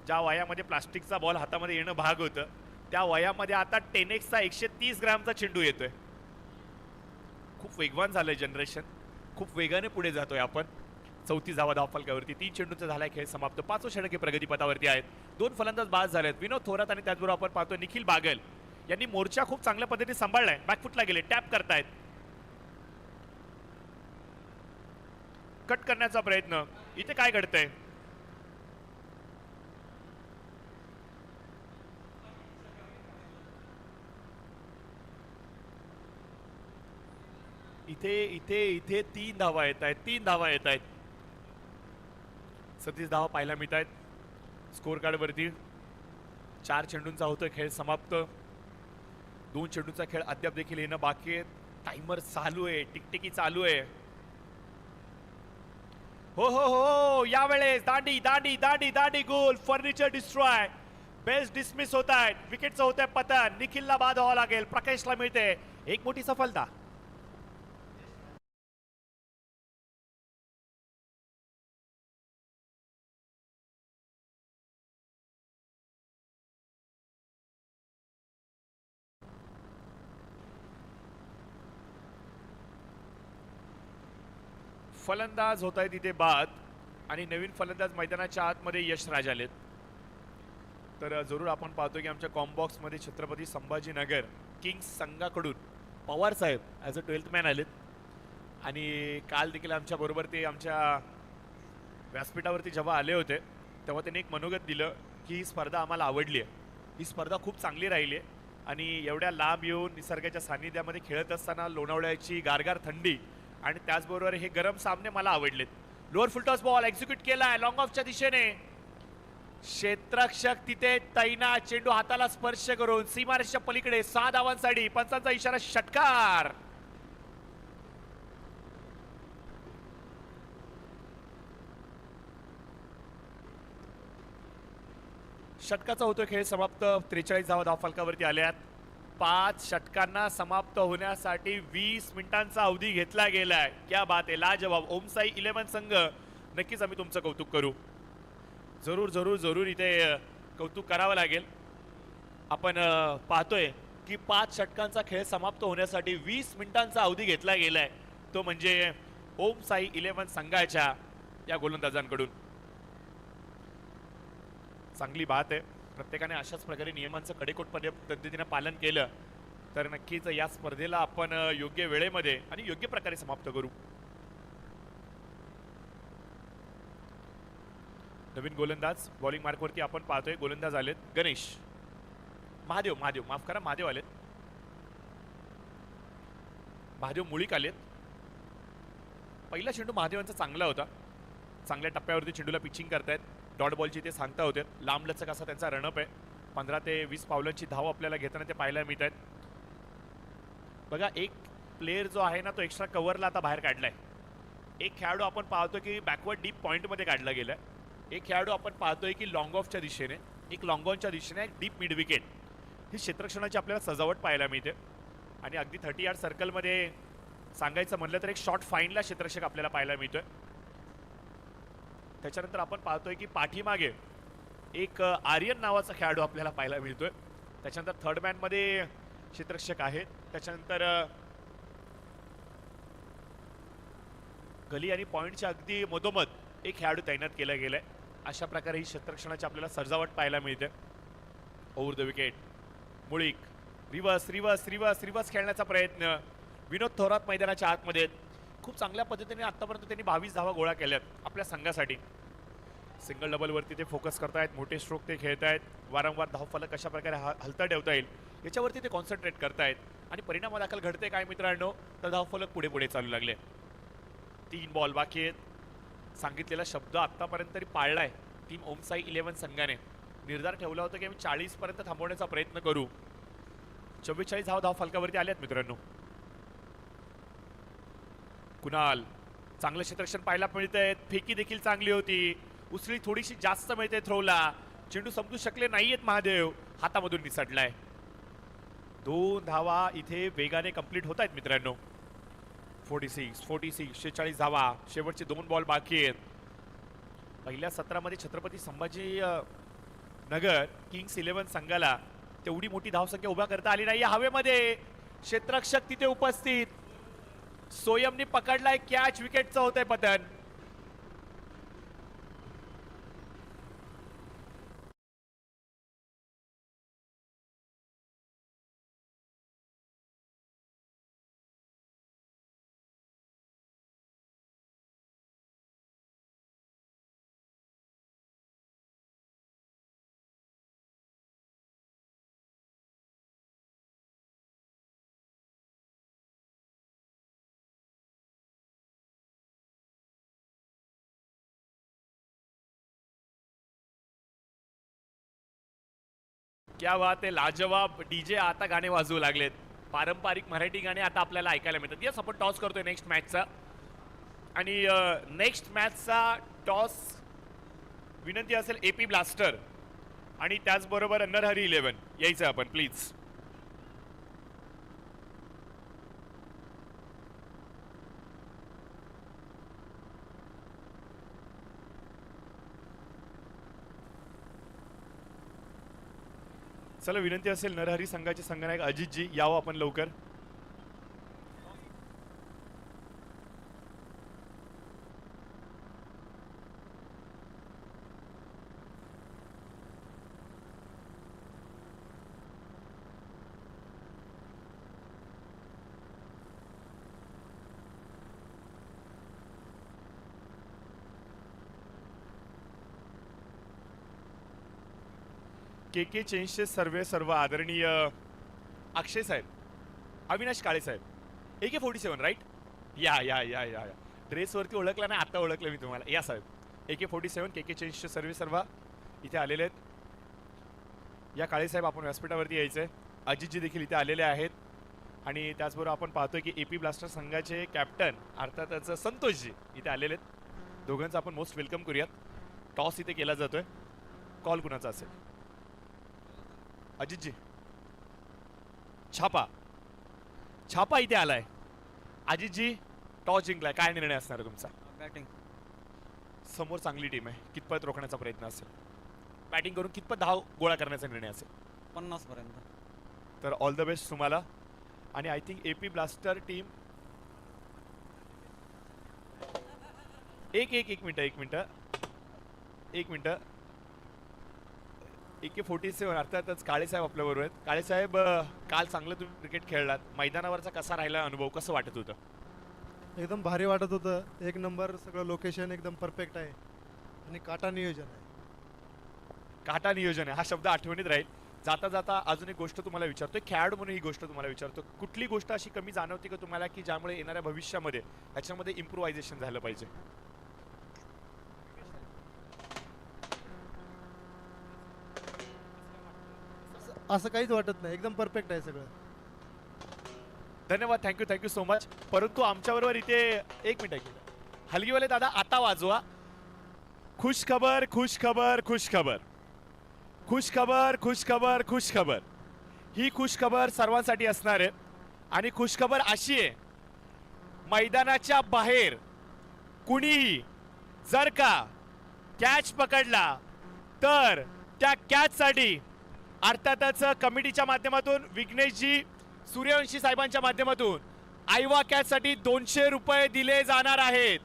ज्या वयामध्ये प्लास्टिकचा बॉल हातामध्ये येणं भाग होतं, त्या वयामध्ये आता 10x चा 130 ग्रॅमचा चेंडू येतोय. खूप वेगवान झालंय जनरेशन, खूप वेगाने पुढे जातोय आपण. 34 धावा धावफलकावरती. 3 चेंडूंचा झालाय खेळ समाप्त. 5 षटके प्रगतीपथावरती आहेत. 2 फलंदाज बाद झालेत, विनोद थोरात आणि त्याचबरोबर आपण पाहतो निखिल बागल यांनी मोर्चा खूप चांगल्या पद्धतीने सांभाळलाय. बॅकफुटला गेले, टॅप करतायत, कट करण्याचा प्रयत्न. इथे काय घडतंय? इथे इथे इथे 3 धावा येत आहेत. 3 धावा येत आहेत. 37 धावा पाहायला मिळत आहेत स्कोर कार्डवरती. 4 चेंडूंचा होतोय खेळ समाप्त. 2 चेंडूंचा खेळ अद्याप देखील येणं बाकी आहे. टाइमर चालू आहे, टिकटिकी चालू आहे. हो हो हो, यावेळेस दांडी दांडी दांडी दांडी गोल. Furniture destroy. बेस्ट डिसमिस होत आहेत. विकेटचं होत आहे पतन. निखिलला बाद व्हावं लागेल. प्रकाशला मिळते एक मोठी सफलता. फलंदाज होत आहे तिथे बाद आणि नवीन फलंदाज मैदानाच्या आतमध्ये यशराज आलेत. तर जरूर आपण पाहतो की आमच्या कॉम्बॉक्समध्ये छत्रपती संभाजीनगर किंग्स संघाकडून पवार साहेब ॲज अ 12th मॅन आलेत. आणि काल देखील आमच्या बरोबर ते आमच्या व्यासपीठावरती जेव्हा आले होते तेव्हा त्यांनी एक मनोगत दिलं की ही स्पर्धा आम्हाला आवडली आहे, ही स्पर्धा खूप चांगली राहिली आहे आणि एवढ्या लांब येऊन निसर्गाच्या सानिध्यामध्ये खेळत असताना लोणावळ्याची गारगार थंडी आणि त्याचबरोबर हे गरम सामने मला आवडलेत. लोअर फुलटॉस बॉल एक्झिक्यूट केला लॉंग ऑफच्या दिशेने, क्षेत्ररक्षक तिथे तैनात, चेंडू हाताला स्पर्श करून सीमारेषेच्या पलीकडे 6 धावांसाठी, पंचांचा इशारा षटकार. षटकाचा होतोय खेळ समाप्त. 43 धावा धावफलकावरती आल्यात. 5 षटकांना समाप्त होण्यासाठी 20 मिनिटांचा अवधी घेतला गेलाय. क्या बात आहे, लाजवाब. ओमसाई 11 संघ नक्कीच आम्ही तुमचं कौतुक करू. जरूर जरूर जरूर इथे कौतुक करावं लागेल. आपण पाहतोय की 5 षटकांचा खेळ समाप्त होण्यासाठी 20 मिनिटांचा अवधी घेतला गेलाय, तो म्हणजे ओमसाई 11 संघाच्या या गोलंदाजांकडून. चांगली बात आहे. प्रत्येकाने अशाच प्रकारे नियमांचं कडेकोट पद्धतीने पालन केलं तर नक्कीच या स्पर्धेला आपण योग्य वेळेमध्ये आणि योग्य प्रकारे समाप्त करू. नवीन गोलंदाज बॉलिंग मार्कवरती आपण पाहतोय. गोलंदाज आलेत गणेश महादेव माफ करा, महादेव आलेत. महादेव मुळीक आलेत. पहिला चेंडू महादेवांचा चांगला होता. चांगल्या टप्प्यावरती चेंडूला पिचिंग करतायत. डॉट बॉलची ते सांगता होते. लांब लचक असा त्यांचा रनअप आहे. 15 ते 20 पावलांची धाव आपल्याला घेताना ते पाहायला मिळत आहेत. बघा, एक प्लेयर जो आहे ना तो एक्स्ट्रा कव्हरला आता बाहेर काढलाय. एक खेळाडू आपण पाहतो की बॅकवर्ड डीप पॉईंटमध्ये काढला गेलाय. एक खेळाडू आपण पाहतोय की लॉंग ऑफच्या दिशेने, एक लॉंग ऑनच्या दिशेने, एक डीप मिड विकेट. ही क्षेत्ररक्षणाची आपल्याला सजावट पाहायला मिळते. आणि अगदी 30 यार्ड सर्कलमध्ये सांगायचं म्हटलं तर एक शॉर्ट फाईनला क्षेत्ररक्षक आपल्याला पाहायला मिळतोय. त्याच्यानंतर आपण पाहतोय की पाठीमागे एक आर्यन नावाचा खेळाडू आपल्याला पाहायला मिळतोय. त्याच्यानंतर थर्ड मॅन मध्ये क्षेत्ररक्षक आहेत. त्याच्यानंतर गली आणि पॉइंटच्या अगदी मधोमध एक खेळाडू तैनात केला गेलाय. अशा प्रकारे ही क्षेत्ररक्षणाची आपल्याला सजावट पाहायला मिळते. Over the wicket Mulik, reverse reverse reverse reverse खेळण्याचा प्रयत्न. विनोद थोरात मैदानाच्या आतमध्ये खूप चांगल्या पद्धतीने आतापर्यंत त्यांनी 22 धावा गोळा केल्यात आपल्या संघासाठी. सिंगल डबलवरती ते फोकस करतायत. मोठे स्ट्रोक ते खेळतायत. वारंवार धावफलक कशा प्रकारे हलता ठेवता येईल याच्यावरती ते कॉन्सन्ट्रेट करतायत. आणि परिणामादाखल घडते काय मित्रांनो, तर धावफलक पुढे पुढे चालू लागले. 3 बॉल बाकी आहेत. सांगितलेला शब्द आतापर्यंत तरी पाळलाय टीम ओमसाई 11 संघाने. निर्धार ठेवला होता की आम्ही 40 पर्यंत थांबवण्याचा प्रयत्न करू. 44 धाव फलकावरती आल्यात मित्रांनो. कुणाल चांगलं क्षेत्ररक्षण पाहायला मिळतंय. फेकी देखील चांगली होती. उसळी थोडीशी जास्त मिळते थ्रोला. चेंडू समजू शकले नाहीयेत महादेव. हातामधून निसटलाय. 2 धावा इथे वेगाने कंप्लीट होत आहेत मित्रांनो. 46 46 धावा. शेवटचे 2 बॉल बाकी आहेत. पहिल्या सत्रामध्ये छत्रपती संभाजी नगर किंग्स 11 संघाला तेवढी मोठी धावसंख्या उभा करता आली नाही. हवेमध्ये क्षेत्ररक्षक तिथे उपस्थित. सोयमने पकडलाय कॅच. विकेटचं होतंय पतन. क्या बात आहे, लाजवाब. डीजे आता गाणे वाजवू लागलेत. पारंपरिक मराठी गाणे आता आपल्याला ऐकायला मिळतात. यस, आपण टॉस करतोय नेक्स्ट मॅचचा. आणि नेक्स्ट मॅचचा टॉस विनंती असेल एपी ब्लास्टर आणि त्याचबरोबर नरहरी 11 यायचं आपण प्लीज. चला, विनंती असेल नरहरी संघाचे संघनायक अजितजी यावं आपण लवकर. के चेंजचे सर्व आदरणीय अक्षय साहेब, अविनाश काळे साहेब, AK-47 राईट? या या या या या ड्रेसवरती ओळखला नाही, आता ओळखलं मी तुम्हाला. या साहेब, AK-47 के चेंजचे सर्व इथे आलेले आहेत. या काळे साहेब, आपण व्यासपीठावरती यायचं आहे. अजितजी देखील इथे आलेले आहेत. आणि त्याचबरोबर आपण पाहतोय की AP ब्लास्टर संघाचे कॅप्टन अर्थातच संतोषजी इथे आलेले आहेत. दोघांचं आपण मोस्ट वेलकम करूयात. टॉस इथे केला जातोय. कॉल कुणाचा असेल? अजितजी, छापा इथे आलाय. अजितजी, टॉस जिंकलाय, काय निर्णय असणार आहे तुमचा? बॅटिंग. समोर चांगली टीम आहे, कितपत रोखण्याचा प्रयत्न असेल? बॅटिंग करून कितपत धाव गोळा करण्याचा निर्णय असेल? 50 पर्यंत. तर ऑल द बेस्ट तुम्हाला. आणि I think AP blaster team एक मिनिट AK-47 अर्थातच काळे साहेब आपल्या बरोबर आहेत. काळे साहेब, काल चांगलं तुम्ही क्रिकेट खेळलात. मैदानावरचा कसा राहिला अनुभव, कसं वाटत होतं? एकदम भारी वाटत होतं. एक नंबर, सगळं लोकेशन एकदम परफेक्ट आहे आणि काटा नियोजन आहे. काटा नियोजन आहे हा शब्द आठवणीत राहील. जाता जाता अजून एक गोष्ट तुम्हाला विचारतोय, खेळाडू म्हणून ही गोष्ट तुम्हाला विचारतो, कुठली गोष्ट अशी कमी जाणवते का तुम्हाला की ज्यामुळे येणाऱ्या भविष्यामध्ये याच्यामध्ये इम्प्रोव्हायझेशन झालं पाहिजे? असं काहीच वाटत नाही, एकदम परफेक्ट आहे सगळं. धन्यवाद, थँक्यू सो मच. परंतु आमच्याबरोबर इथे एक मिनिट हलगीवाले दादा, आता वाजवा. खुश खबर. ही खुश खबर सर्वांसाठी असणार आहे. आणि खुश खबर अशी आहे, मैदानाच्या बाहेर कुणीही जर का कॅच पकडला तर त्या कॅचसाठी अर्थातच कमिटीच्या माध्यमातून, विघ्नेशजी सूर्यवंशी साहेबांच्या माध्यमातून आयवा कॅचसाठी 200 रुपये दिले जाणार आहेत.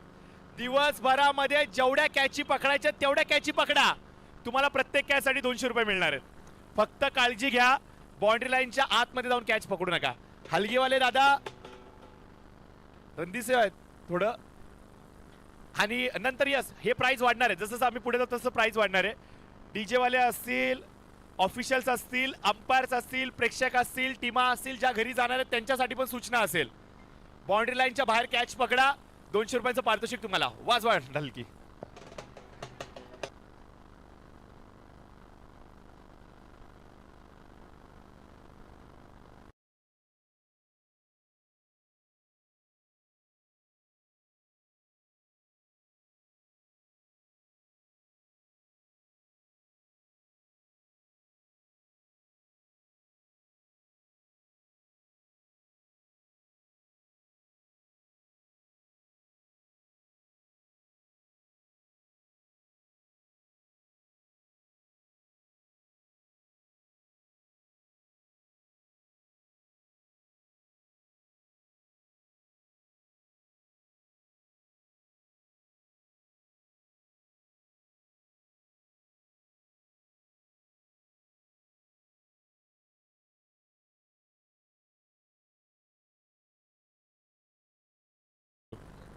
दिवसभरामध्ये जेवढ्या कॅची पकडायच्या तेवढ्या कॅची पकडा, तुम्हाला प्रत्येक कॅचसाठी 200 रुपये मिळणार आहेत. फक्त काळजी घ्या, बाउंड्री लाईनच्या आतमध्ये जाऊन कॅच पकडू नका. हलगीवाले दादा रणदिसे आहेत थोडं. आणि नंतर यस, हे प्राइस वाढणार आहे. जसं आम्ही पुढे जातो तसं प्राइस वाढणार आहे. DJ वाले असतील, ऑफिशियल्स असतील, अंपायर्स असतील, प्रेक्षक असतील, टीमा असतील, ज्या घरी जाणार आहेत त्यांच्यासाठी पण सूचना असेल. बाउंड्री लाईनच्या बाहेर कॅच पकडा, 200 रुपयांचं पारितोषिक तुम्हाला. वाजवा ढलकी.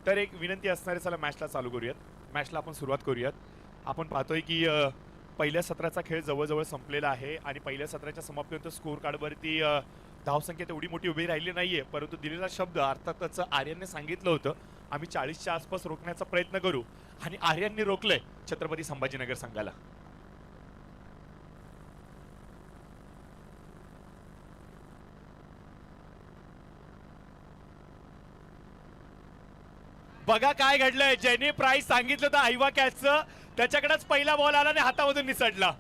तर एक विनंती असणारे, चला मॅचला चालू करूयात. मॅचला आपण सुरुवात करूयात. आपण पाहतोय की पहिल्या सत्राचा खेळ जवळजवळ संपलेला आहे आणि पहिल्या सत्राच्या समाप्तीनंतर स्कोर कार्डवरती धावसंख्या तेवढी मोठी उभी राहिली नाहीये, परंतु दिलेला शब्द अर्थातच आर्यनने सांगितलं होतं आम्ही 40च्या आसपास रोखण्याचा प्रयत्न करू, आणि आर्यनने रोखलंय छत्रपती संभाजीनगर संघाला. बघा काय घडलंय. ज्याने प्राइस सांगितलं होतं आयवा कॅचचं, त्याच्याकडेच पहिला बॉल आला आणि हातामधून निसटला.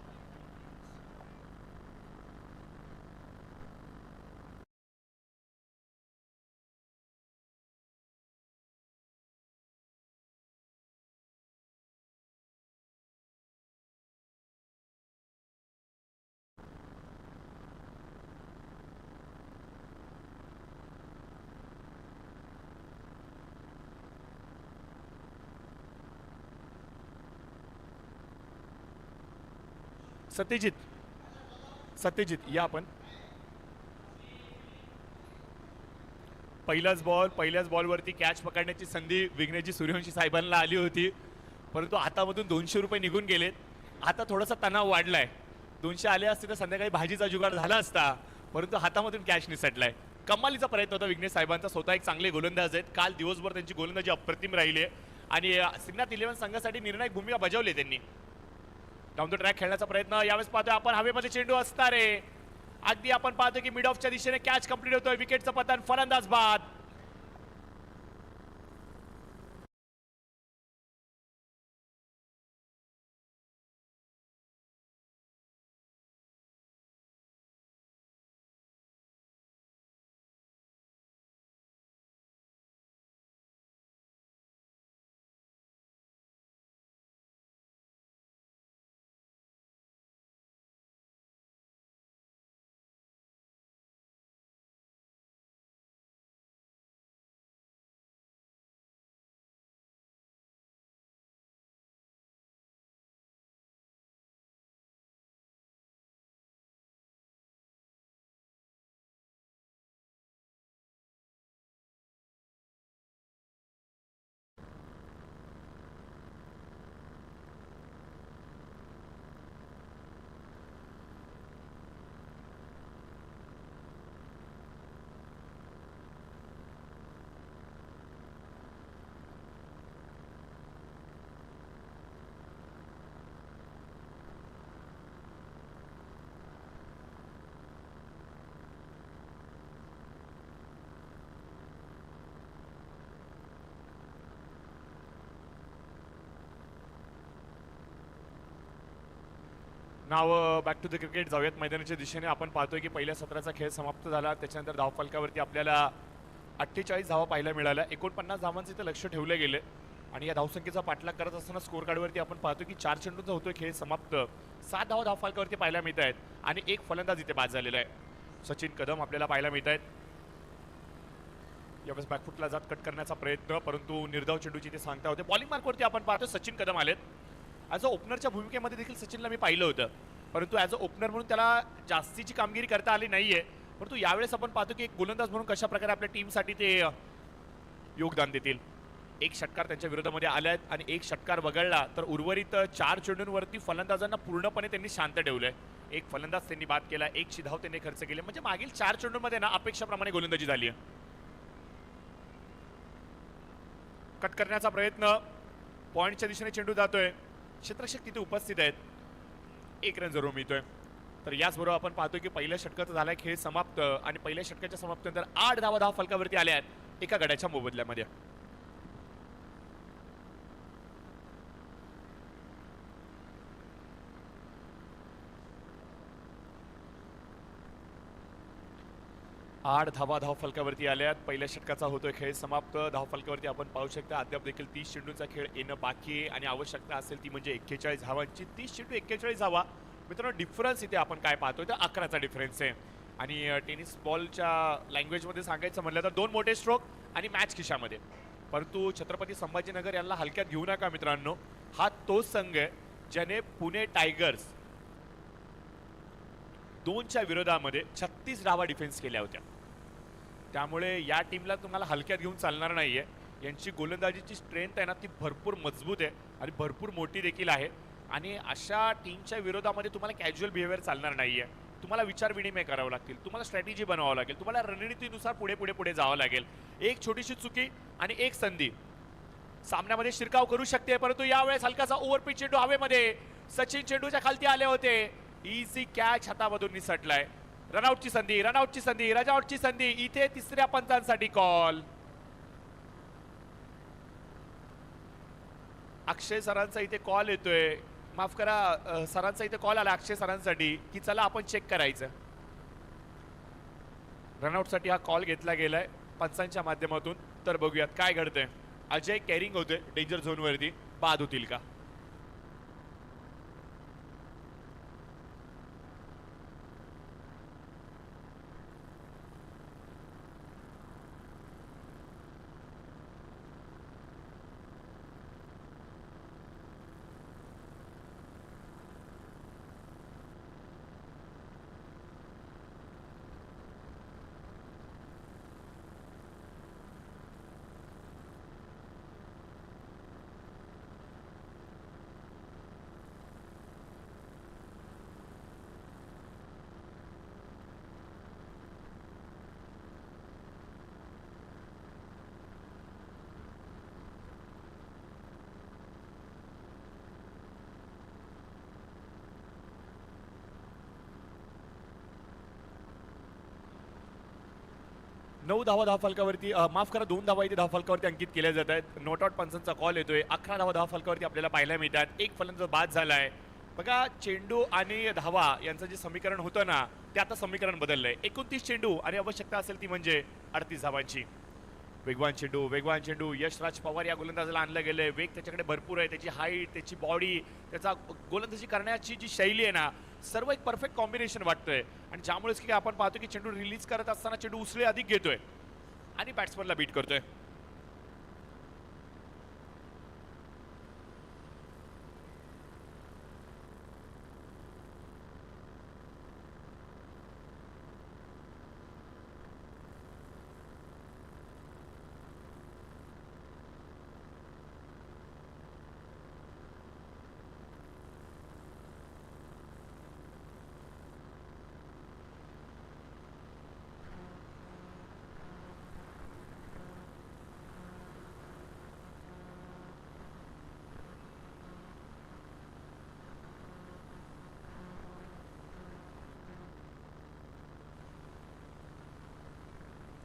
सत्यजित या आपण. पहिल्याच बॉलवरती कॅच पकडण्याची संधी विघ्नेशजी सूर्यवंशी साहेबांना आली होती, परंतु हातामधून 200 रुपये निघून गेलेत. आता थोडासा तणाव वाढलाय. 200 आले असते तर संध्याकाळी भाजीचा जुगाड झाला असता, परंतु हातामधून कॅश निसटलाय. कमालीचा प्रयत्न होता विघ्नेश साहेबांचा. स्वतः एक चांगले गोलंदाज आहेत. काल दिवसभर त्यांची गोलंदाजी अप्रतिम राहिली आहे आणि श्रीनाथ 11 संघासाठी निर्णायक भूमिका बजावली त्यांनी. डाऊन द ट्रॅक खेळण्याचा प्रयत्न यावेळेस पाहतोय आपण. हवेमध्ये चेंडू असणार आहे. अगदी आपण पाहतोय की मिड ऑफच्या दिशेने कॅच कंप्लीट होतोय. विकेटचं पतन, फलंदाज बाद. नाव बॅक टू द क्रिकेट जाऊयात मैदानाच्या दिशेने. आपण पाहतोय की पहिल्या सत्राचा खेळ समाप्त झाला. त्याच्यानंतर धावफलकावरती आपल्याला 48 धावा पाहायला मिळाल्या. 49 धावांचे इथं लक्ष ठेवले गेले आणि या धावसंख्येचा पाठलाग करत असताना स्कोर कार्डवरती आपण पाहतो की 4 चेंडूंचा होतोय खेळ समाप्त. 7 धावा धावफलकावरती पाहायला मिळत आहेत आणि एक फलंदाज इथे बाद झालेला आहे. सचिन कदम आपल्याला पाहायला मिळत आहेत. यावेळेस बॅकफुटला जात कट करण्याचा प्रयत्न, परंतु निर्धाव चेंडूची ते सांगता होते. बॉलिंग मार्कवरती आपण पाहतो सचिन कदम आलेत. ॲज अ ओपनरच्या भूमिकेमध्ये देखील सचिनला मी पाहिलं होतं, परंतु ॲज अ ओपनर म्हणून त्याला जास्तीची कामगिरी करता आली नाहीये. परंतु यावेळेस आपण पाहतो की एक गोलंदाज म्हणून कशा प्रकारे आपल्या टीमसाठी ते योगदान देतील. एक षटकार त्यांच्या विरोधामध्ये आलाय आणि एक षटकार वगळला तर उर्वरित 4 चेंडूंवरती फलंदाजांना पूर्णपणे त्यांनी शांत ठेवलंय. एक फलंदाज त्यांनी बाद केला, एक शिधाव त्यांनी खर्च केले. म्हणजे मागील 4 चेंडूंमध्ये ना अपेक्षाप्रमाणे गोलंदाजी झाली आहे. कट करण्याचा प्रयत्न, पॉइंटच्या दिशेने चेंडू जातोय. क्षेत्ररक्षक तिथे उपस्थित आहेत. 1 रन जरूर मिळतोय. तर याचबरोबर आपण पाहतोय की पहिल्या षटकाचा झालाय खेळ समाप्त आणि पहिल्या षटकाच्या समाप्तीनंतर 8 धावा धाव फलकावरती आल्या आहेत एका गड्याच्या मोबदल्यामध्ये. आठ धावा धाव फलकावरती आल्यात. पहिल्या षटकाचा होतोय खेळ समाप्त. धाव फलकावरती आपण पाहू शकता अद्याप देखील 30 चेंडूंचा खेळ येणं बाकी आहे आणि आवश्यकता असेल ती म्हणजे 41 धावांची. 30 चेंडू 41 धावा. मित्रांनो डिफरन्स इथे आपण काय पाहतोय तर 11चा डिफरन्स आहे आणि टेनिस बॉलच्या लँग्वेजमध्ये सांगायचं म्हणलं तर 2 मोठे स्ट्रोक आणि मॅच खिशामध्ये. परंतु छत्रपती संभाजीनगर यांना हलक्यात घेऊ नका मित्रांनो. हा तोच संघ आहे ज्याने पुणे टायगर्स 2च्या विरोधामध्ये 36 धावा डिफेन्स केल्या होत्या. त्यामुळे या टीमला तुम्हाला हलक्यात घेऊन चालणार नाहीये. यांची गोलंदाजीची स्ट्रेंथ आहे ना ती भरपूर मजबूत आहे आणि भरपूर मोठी देखील आहे आणि अशा टीमच्या विरोधामध्ये तुम्हाला कॅज्युअल बिहेवियर चालणार नाहीये. तुम्हाला विचार विनिमय करावं लागतील, तुम्हाला स्ट्रॅटेजी बनवावं लागेल, तुम्हाला रणनीतीनुसार पुढे पुढे पुढे जावं लागेल. एक छोटीशी चुकी आणि एक संधी सामन्यामध्ये शिरकाव करू शकते. परंतु यावेळेस हलकासा ओव्हरपिच चेंडू हवेमध्ये. सचिन चेंडूच्या खालती आले होते. Easy catch हातामधून निसटलाय. रनआउटची संधी, रनआउटची संधी, रनआउटची संधी. इथे तिसऱ्या पंचांसाठी कॉल. अक्षय सरांचा इथे कॉल येतोय. माफ करा, सरांचा इथे कॉल आला अक्षय सरांसाठी की चला आपण चेक करायचं. रनआउटसाठी हा कॉल घेतला गेलाय पंचांच्या माध्यमातून. तर बघूयात काय घडतंय. अजय कॅरिंग होते डेंजर झोनवरती. बाद होतील का? 9 धावा धावफलकावरती माफ करा 2 धावा इथे धावफलकावरती अंकित केल्या जात आहेत. नॉट आउट पंचांचा कॉल येतोय. 11 धावा धावफलकावरती आपल्याला पाहायला मिळतात. एक फलंदाज बाद झालाय. बघा चेंडू आणि धावा यांचं जे समीकरण होतं ना ते आता समीकरण बदललंय. 29 चेंडू आणि आवश्यकता असेल ती म्हणजे 38 धावांची. वेगवान चेंडू यशराज पवार या गोलंदाजाला आणलं गेलंय. वेग त्याच्याकडे भरपूर आहे. त्याची हाईट, त्याची बॉडी, त्याचा गोलंदाजी करण्याची जी शैली आहे ना सर्व एक परफेक्ट कॉम्बिनेशन वाटतंय. आणि ज्यामुळेच की आपण पाहतो की चेंडू रिलीज करत असताना चेंडू उसळे अधिक घेतोय आणि बॅट्समनला बीट करतोय.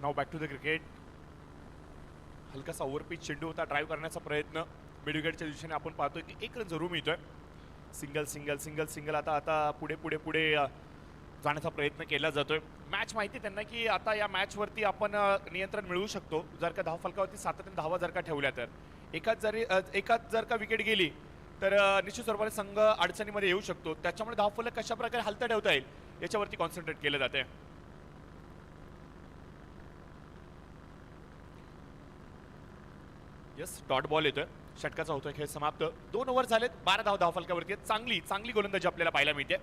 नाव बॅक टू द क्रिकेट. हलकासा ओव्हरपिच चेंडू होता. ड्राईव्ह करण्याचा प्रयत्न मिडविकेटच्या दिशेने आपण पाहतोय की एक रन जरूर मिळतोय. सिंगल आता आता पुढे जाण्याचा प्रयत्न केला जातोय. मॅच माहिती त्यांना की आता या मॅचवरती आपण नियंत्रण मिळवू शकतो जर का धावफलकावरती सातत्याने धावा जर का ठेवल्या तर. एकाच जर का विकेट गेली तर निश्चित स्वरूपाने संघ अडचणीमध्ये येऊ शकतो. त्याच्यामुळे धावफलक कशा प्रकारे हलता ठेवता येईल याच्यावरती कॉन्सन्ट्रेट केलं जाते. यस डॉट बॉल येतोय. षटकाचा होतोय खेळ समाप्त. 2 ओव्हर झालेत. 12 धावफलकावरती चांगली गोलंदाजी आपल्याला पाहायला मिळते.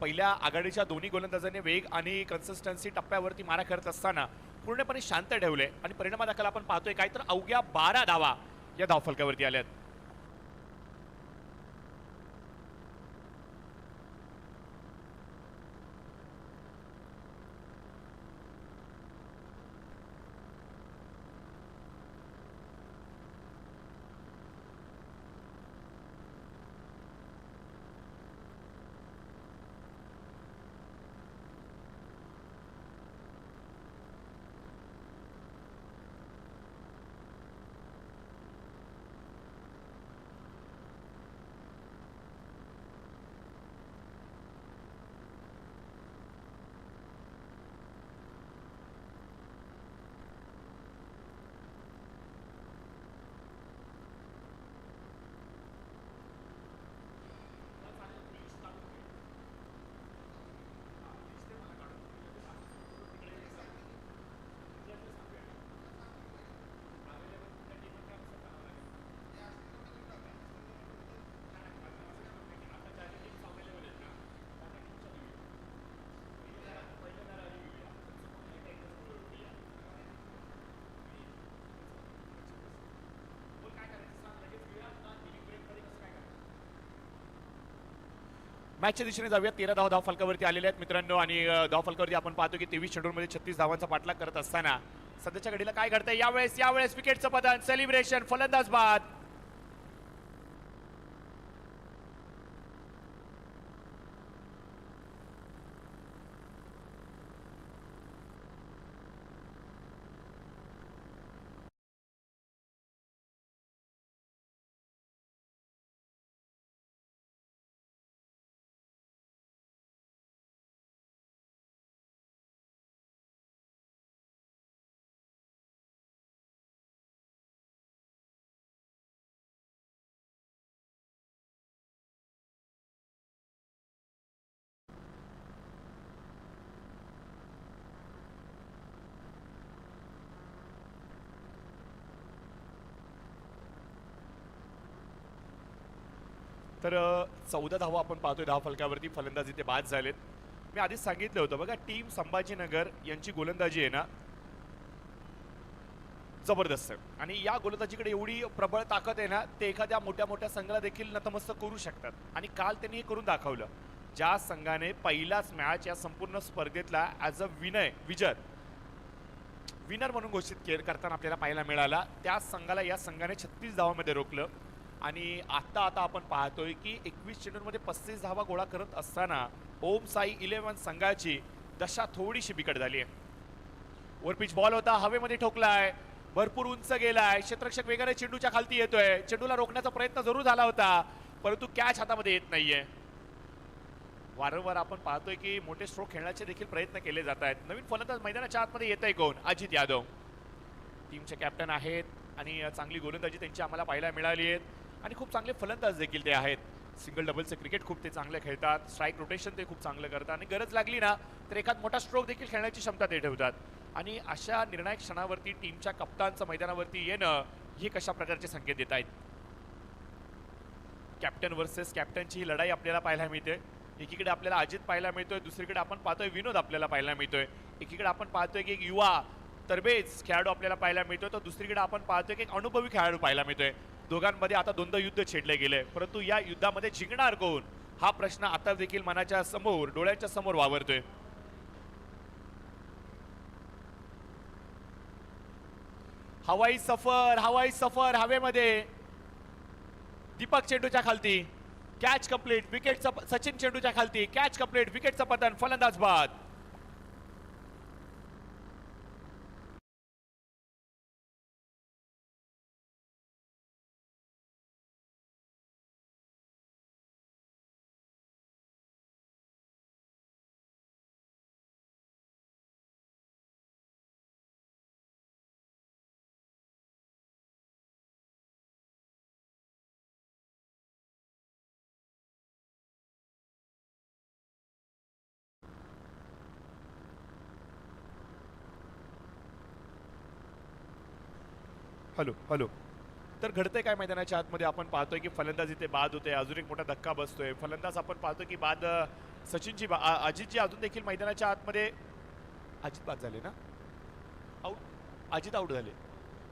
पहिल्या आघाडीच्या दोन्ही गोलंदाजांनी वेग आणि कन्सिस्टन्सी टप्प्यावरती मारा करत असताना पूर्णपणे शांत ठेवले आणि परिणामादाखल आपण पाहतोय काय तर अवघ्या 12 धावा या धावफलकावरती आल्यात. मॅचच्या दिशेने जाऊया. 13 धावा धावफलकावरती आलेल्या आहेत मित्रांनो आणि धावफलकावरती आपण पाहतो की 23 चेंडूंमध्ये 36 धावांचा पाठलाग करत असताना सध्याच्या घडीला काय घडतंय यावेळेस विकेटचं पतन, सेलिब्रेशन, फलंदाज बाद. तर 14 धावा आपण पाहतोय धावफलकावरती. फलंदाजी ते बाद झालेत. मी आधीच सांगितलं होतं बघा टीम संभाजीनगर यांची गोलंदाजी आहे ना जबरदस्त आहे आणि या गोलंदाजीकडे एवढी प्रबळ ताकद आहे ना ते एखाद्या मोठ्या संघाला देखील नतमस्तक करू शकतात आणि काल त्यांनी हे करून दाखवलं. ज्या संघाने पहिलाच मॅच या संपूर्ण स्पर्धेतला ॲज अ विनर म्हणून घोषित करताना आपल्याला पाहायला मिळाला त्या संघाला या संघाने 36 धावांमध्ये रोखलं आणि आता आपण पाहतोय की 21 चेंडूंमध्ये 35 धावा गोळा करत असताना ओम साई 11 संघाची दशा थोडीशी बिकट झाली आहे. वर पिच बॉल होता, हवेमध्ये ठोकलाय, भरपूर उंच गेलाय, क्षेत्ररक्षक वेगाने चेंडूच्या खालती येतोय, चेंडूला रोखण्याचा प्रयत्न जरूर झाला होता परंतु कॅच हातामध्ये येत नाहीये. वारंवार आपण पाहतोय की मोठे स्ट्रोक खेळण्याचे देखील प्रयत्न केले जात आहेत. नवीन फलंदाज मैदानाच्या आतमध्ये येत आहे कोण? अजित यादव टीमचे कॅप्टन आहेत आणि चांगली गोलंदाजी त्यांची आम्हाला पाहायला मिळाली आहे आणि खूप चांगले फलंदाज देखील ते आहेत. सिंगल डबलचे क्रिकेट खूप ते चांगले खेळतात, स्ट्राईक रोटेशन ते खूप चांगलं करतात आणि गरज लागली ना तर एखाद मोठा स्ट्रोक देखील खेळण्याची क्षमता ते ठेवतात. आणि अशा निर्णायक क्षणावरती टीमच्या कप्तानचं मैदानावरती येणं हे कशा प्रकारचे संकेत देत आहेत? कॅप्टन वर्सेस कॅप्टनची ही लढाई आपल्याला पाहायला मिळते. एकीकडे आपल्याला अजित पाहायला मिळतोय, दुसरीकडे आपण पाहतोय विनोद आपल्याला पाहायला मिळतोय. एकीकडे आपण पाहतोय की एक युवा तरबेज खेळाडू आपल्याला पाहायला मिळतोय, तर दुसरीकडे आपण पाहतोय की एक अनुभवी खेळाडू पाहायला मिळतोय. दोघांमध्ये आता द्वंद्व युद्ध छेडले गेले, परंतु या युद्धामध्ये जिंकणार कोण हा प्रश्न आता देखील मनाच्या समोर, डोळ्यांच्या समोर वावरतोय. हवाई सफर हवेमध्ये. दीपक चेंडूच्या खालती, कॅच कंप्लीट, विकेटचा सचिन चेंडूच्या खालती, कॅच कंप्लीट, विकेटचं पतन, फलंदाज बाद. Hello hello. तर घडतंय काय मैदानाच्या आतमध्ये? आपण पाहतोय की फलंदाज इथे बाद होते, अजून एक मोठा धक्का बसतोय. फलंदाज आपण पाहतोय की बाद सचिनची अजितची अजून देखील मैदानाच्या आतमध्ये. अजित बाद झाले ना? आउट. अजित आउट झाले.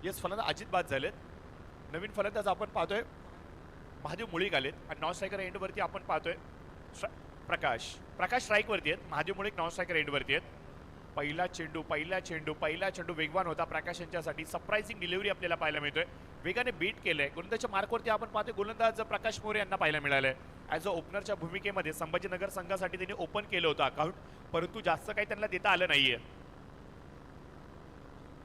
येस, फलंदाज अजित बाद झालेत. नवीन फलंदाज आपण पाहतोय महादेव मुळीक आलेत आणि नॉन स्ट्रायकर एंडवरती आपण पाहतोय प्रकाश स्ट्राईकवरती आहेत, महादेव मुळीक नॉन स्ट्रायकर एंडवरती आहेत. पहिला चेंडू वेगवान होता प्रकाश यांच्यासाठी. सरप्राइझिंग डिलिव्हरी आपल्याला पाहायला मिळतोय. वेगाने बीट केलंय. गोलंदाजच्या मार्कवरती आपण पाहतोय गोलंदाज प्रकाश मोरे यांना पाहायला मिळालंय. ॲज अ ओपनरच्या भूमिकेमध्ये संभाजीनगर संघासाठी त्यांनी ओपन केलं होतं अकाउंट, परंतु जास्त काही त्यांना देता आलं नाहीये.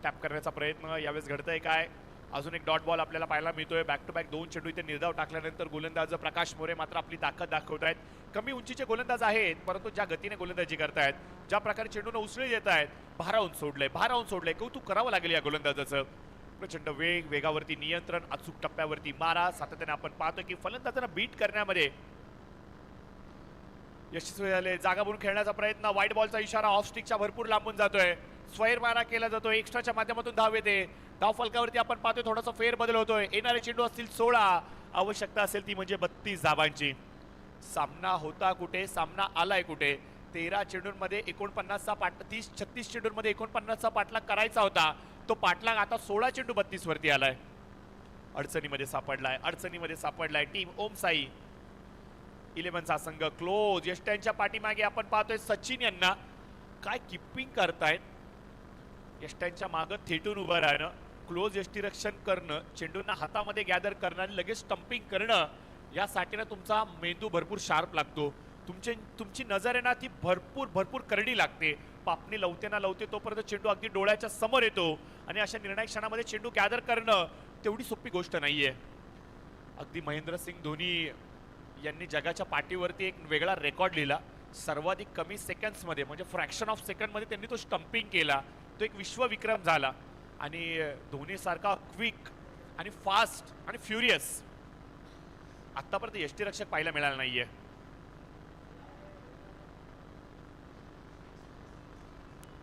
टॅप करण्याचा प्रयत्न यावेळेस घडतंय काय? अजून एक डॉट बॉल आपल्याला पाहायला मिळतोय. बॅक टू बॅक 2 चेंडू इथे निर्धाव टाकल्यानंतर गोलंदाज प्रकाश मोरे मात्र आपली ताकद दाखवत आहेत. कमी उंचीचे गोलंदाज आहेत, परंतु ज्या गतीने गोलंदाजी करतायत, ज्या प्रकारे चेंडूने उसळी देत आहेत, भारावून सोडलंय. कौतुक करावं लागेल या गोलंदाजाचं. प्रचंड वेगावरती नियंत्रण, अचूक टप्प्यावरती मारा. सातत्याने आपण पाहतोय की फलंदाजांना बीट करण्यामध्ये यशस्वी झाले. जागा बनून खेळण्याचा प्रयत्न, व्हाईट बॉलचा इशारा, ऑफ स्टिकच्या भरपूर लांबून जातोय. स्वैर मारा केला जातोय, एक्स्ट्राच्या माध्यमातून धाव येते. धाव फलकावरती आपण पाहतोय थोडासा फेर बदल होतोय. येणारे चेंडू असतील 16, आवश्यकता असेल ती म्हणजे 32 धावांची. सामना होता कुठे, सामना आलाय कुठे? 13 चेंडूंमध्ये 49चा 36 चेंडूंमध्ये 49चा पाठलाग करायचा होता. तो पाठलाग आता 16 चेंडू 32 वरती आलाय. अडचणीमध्ये सापडलाय टीम ओम साई 11चा संघ. क्लोज यष्ट्यांच्या पाठीमागे आपण पाहतोय सचिन यांना. काय किपिंग करतायत, यष्ट्यांच्या मागं थेटून उभं राहणं, क्लोज यष्टीरक्षण करणं, चेंडूंना हातामध्ये गॅदर करणं आणि लगेच स्टंपिंग करणं, यासाठी ना तुमचा मेंदू भरपूर शार्प लागतो. तुमची नजर आहे ना ती भरपूर करडी लागते. पापणी लावते तोपर्यंत चेंडू अगदी डोळ्याच्या समोर येतो आणि अशा निर्णायक क्षणामध्ये चेंडू गॅदर करणं तेवढी सोपी गोष्ट नाहीये. अगदी महेंद्रसिंग धोनी यांनी जगाच्या पाठीवरती एक वेगळा रेकॉर्ड लिहिला. सर्वाधिक कमी सेकंड्समध्ये म्हणजे फ्रॅक्शन ऑफ सेकंडमध्ये त्यांनी तो स्टंपिंग केला. तो एक विश्वविक्रम झाला आणि धोनी सारखा क्विक आणि फास्ट आणि फ्युरियस आतापर्यंत यष्टीरक्षक पाहायला मिळाला नाहीये.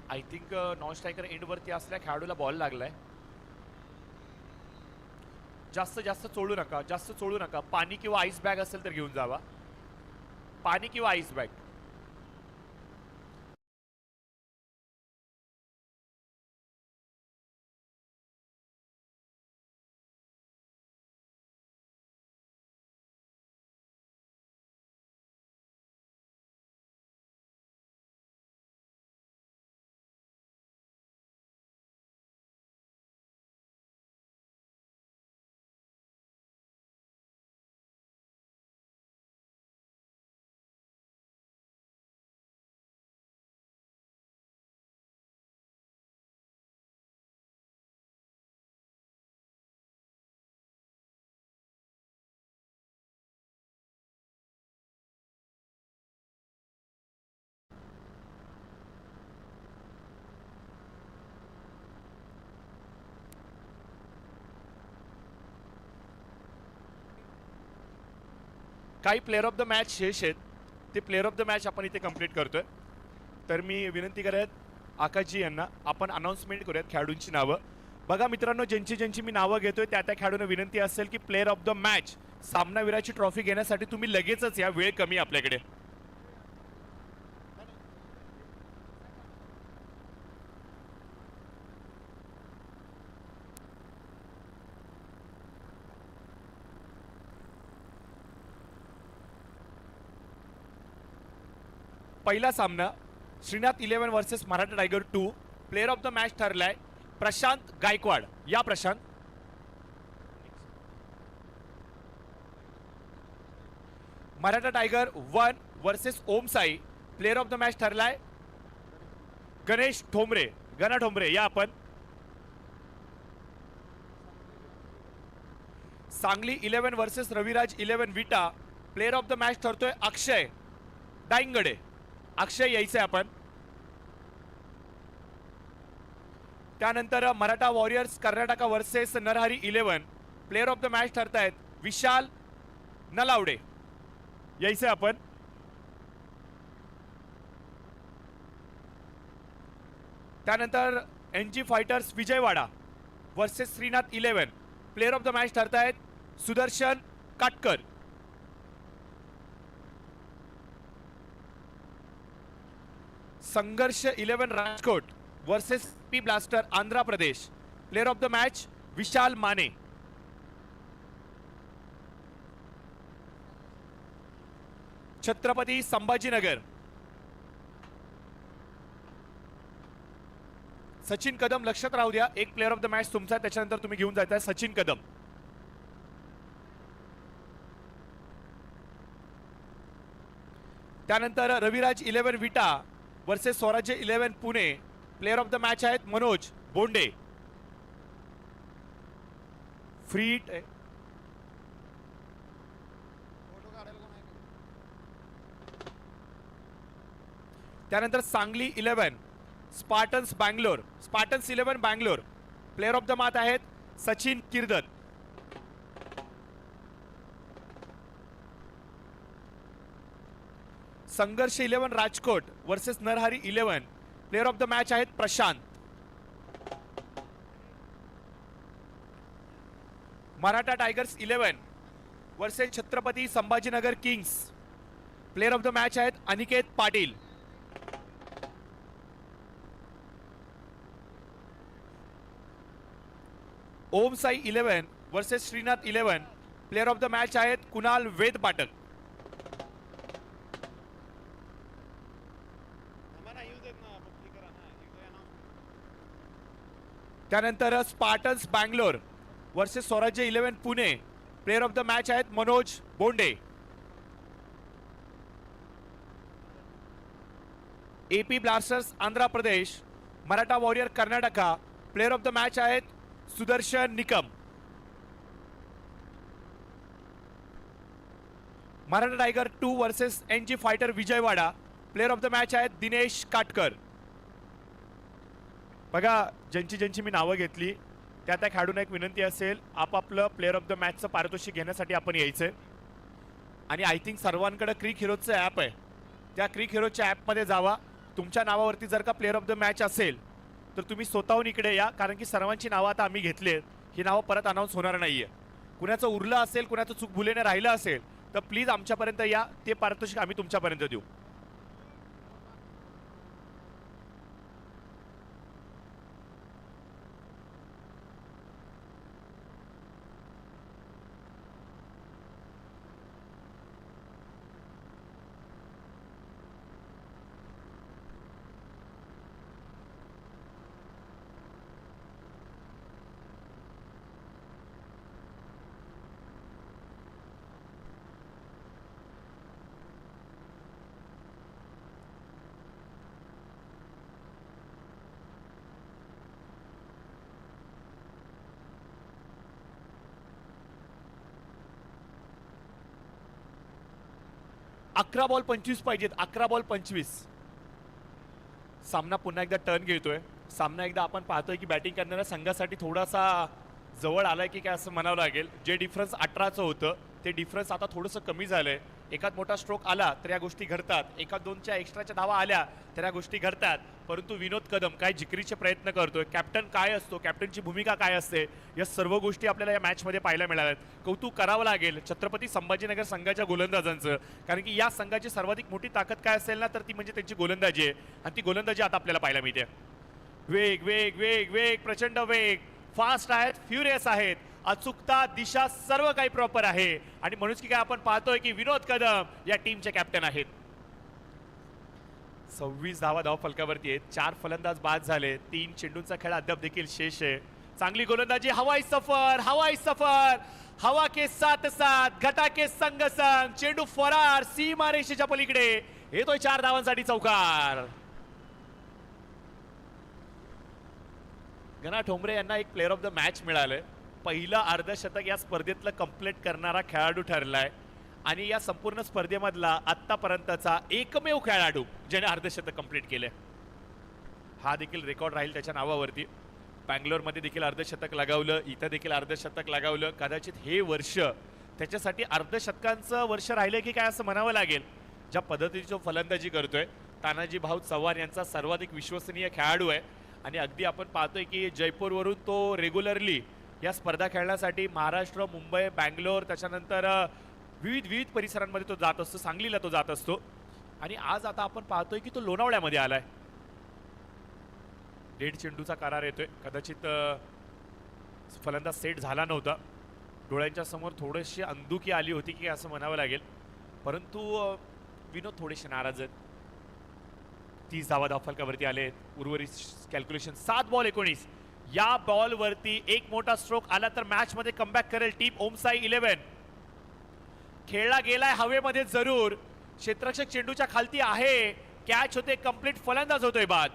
आय थिंक नॉन स्ट्रायकर एंडवरती असल्या खेळाडूला बॉल लागलाय. जास्त चोळू नका. पाणी किंवा आईस बॅग असेल तर घेऊन जावा. पाणी किंवा आईस बॅग. काही प्लेअर ऑफ द मॅच शेष आहेत, ते प्लेअर ऑफ द मॅच आपण इथे कंप्लीट करतोय. तर मी विनंती करत आकाशजी यांना आपण अनाऊन्समेंट करूयात खेळाडूंची नावं. बघा मित्रांनो, ज्यांची मी नावं घेतोय त्या खेळाडूंना विनंती असेल की प्लेअर ऑफ द मॅच सामनावीराची ट्रॉफी घेण्यासाठी तुम्ही लगेचच या, वेळ कमी आपल्याकडे. पहिला सामना Shrinath 11 versus Maratha tiger 2. Player of the match ठरलाय प्रशांत गायकवाड. या Prashant. Maratha tiger 1 versus Om Sai. Player of the match ठरलाय गणेश ठोंबरे. गणा ठोंबरे या आपण. Sangli 11 versus Raviraj 11 Vita. Player of the match ठरतोय अक्षय डाईंगडे. अक्षय यायचंय आपण. त्यानंतर Maratha warriors Karnataka versus Narhari 11. Player of the match ठरतायत विशाल नलावडे. यायचंय आपण. त्यानंतर NG fighters Vijayawada versus Shrinath 11. Player of the match ठरतायत Sudarshan Katkar. Sangharsh 11 Rajkot versus P blaster Andhra Pradesh. Player of the match Vishal Mane. Chhatrapati Sambhajinagar Sachin Kadam. लक्षात राहू द्या, एक प्लेअर ऑफ द मॅच तुमचा, त्याच्यानंतर तुम्ही घेऊन जाताय सचिन कदम. त्यानंतर रविराज 11 विटा versus Swarajya 11 Pune. Player of the match आहेत मनोज बोंडे. फ्री. त्यानंतर Sangli 11 Spartans Bangalore. Spartans 11 Bangalore. Player of the match आहेत Sachin Kirdat. Sangharsh 11 Rajkot versus Narhari 11. Player of the match आहेत Prashant. Maratha tigers 11 versus Chhatrapati Sambhajinagar kings. Player of the match आहेत Aniket Patil. Om Sai 11 versus Shrinath 11. Player of the match आहेत कुणाल वेद पाटक. त्यानंतर Spartans Bangalore versus Swarajya 11 Pune. Player of the match आहेत Manoj Bonde. AP blasters Andhra Pradesh Maratha warrior Karnataka. Player of the match आहेत Sudarshan Nikam. Maratha tiger 2 versus NG fighter Vijayawada. Player of the match आहेत दिनेश काटकर. बघा, ज्यांची मी नावं घेतली त्या खेळाडूंना एक विनंती असेल, आपापलं प्लेअर ऑफ द मॅचचं पारितोषिक घेण्यासाठी आपण यायचंय. आणि आय थिंक सर्वांकडे क्रिक हिरोजचं ॲप आहे, त्या क्रिक हिरोजच्या ॲपमध्ये जावा. तुमच्या नावावरती जर का प्लेअर ऑफ द मॅच असेल तर तुम्ही स्वतःहून इकडे या, कारण की सर्वांची नावं आता आम्ही घेतली आहेत. ही नावं परत अनाऊन्स होणार नाहीये. कुणाचं उरलं असेल, कुणाचं चूक भुलेने राहिलं असेल तर प्लीज आमच्यापर्यंत या, ते पारितोषिक आम्ही तुमच्यापर्यंत देऊ. अकरा बॉल 25 पाहिजेत. 11 बॉल 25. सामना पुन्हा एकदा टर्न घेतोय. सामना एकदा आपण पाहतोय की बॅटिंग करणाऱ्या संघासाठी थोडासा जवळ आलाय की काय असं म्हणावं लागेल. जे डिफरन्स 18चं होतं ते डिफरन्स आता थोडंसं कमी झालंय. एखाद मोठा स्ट्रोक आला तर या गोष्टी घडतात, एखाद दोनच्या एक्स्ट्राच्या धावा आल्या तर या गोष्टी घडतात. परंतु विनोद कदम काय जिकरीचे प्रयत्न करतोय, कॅप्टन काय असतो, कॅप्टनची भूमिका काय असते, या सर्व गोष्टी आपल्याला या मॅचमध्ये पाहायला मिळाल्यात. कौतुक करावं लागेल छत्रपती संभाजीनगर संघाच्या गोलंदाजांचं, कारण की या संघाची सर्वाधिक मोठी ताकद काय असेल ना तर ती म्हणजे त्यांची गोलंदाजी आहे, आणि ती गोलंदाजी आता आपल्याला पाहायला मिळते. वेग वेग वेग वेग प्रचंड वेग, फास्ट आहेत, फ्युरियस आहेत, अचूकता, दिशा सर्व काही प्रॉपर आहे. आणि म्हणूनच की काय आपण पाहतोय की विनोद कदम या टीमचे कॅप्टन आहेत. 26 धावा धाव फलकावरती आहेत, 4 फलंदाज बाद झाले, 3 चेंडूंचा खेळ अद्याप देखील शेष आहे. चांगली गोलंदाजी, हवाई सफर, हवाई सफर, हवा के साथ साथ घटा के संग संग, चेंडू फरार सीमारेषेच्या पलीकडे येतोय 4 धावांसाठी चौकार. गणा ठोंबरे यांना एक प्लेअर ऑफ द मॅच मिळालंय. पहिलं अर्धशतक या स्पर्धेतलं कंप्लीट करणारा खेळाडू ठरलाय आणि या संपूर्ण स्पर्धेमधला आतापर्यंतचा एकमेव खेळाडू ज्याने अर्धशतक कंप्लीट केले. हा देखील रेकॉर्ड राहील त्याच्या नावावरती. बँगलोरमध्ये देखील अर्धशतक लगावलं, इथं देखील अर्धशतक लगावलं. कदाचित हे वर्ष त्याच्यासाठी अर्धशतकांचं वर्ष राहिलं की काय असं म्हणावं लागेल. ज्या पद्धतीची फलंदाजी करतोय, तानाजी भाऊ चव्हाण यांचा सर्वाधिक विश्वसनीय खेळाडू आहे. आणि अगदी आपण पाहतोय की जयपूरवरून तो रेग्युलरली या स्पर्धा खेळण्यासाठी महाराष्ट्र, मुंबई, बँगलोर, त्याच्यानंतर विविध परिसरांमध्ये तो जात असतो, सांगलीला तो जात असतो. आणि आज आता आपण पाहतोय की तो लोणावळ्यामध्ये आलाय. 1.5 चेंडूचा करार येतोय. कदाचित फलंदाज सेट झाला नव्हता, डोळ्यांच्या समोर थोडीशी अंधुकी आली होती की असं म्हणावं लागेल. परंतु विनोद थोडेसे नाराज आहेत. 30 धावा धावफलकावरती आले. उर्वरित कॅल्क्युलेशन 7 बॉल 19. या बॉल वरती एक मोठा स्ट्रोक आला तर मॅच मध्ये कमबॅक करेल टीम ओमसाई 11. खेळला गेलाय हवेमध्ये जरूर, क्षेत्ररक्षक चेंडूच्या खालती आहे, कॅच होते कंप्लीट, फलंदाज होतोय बाद.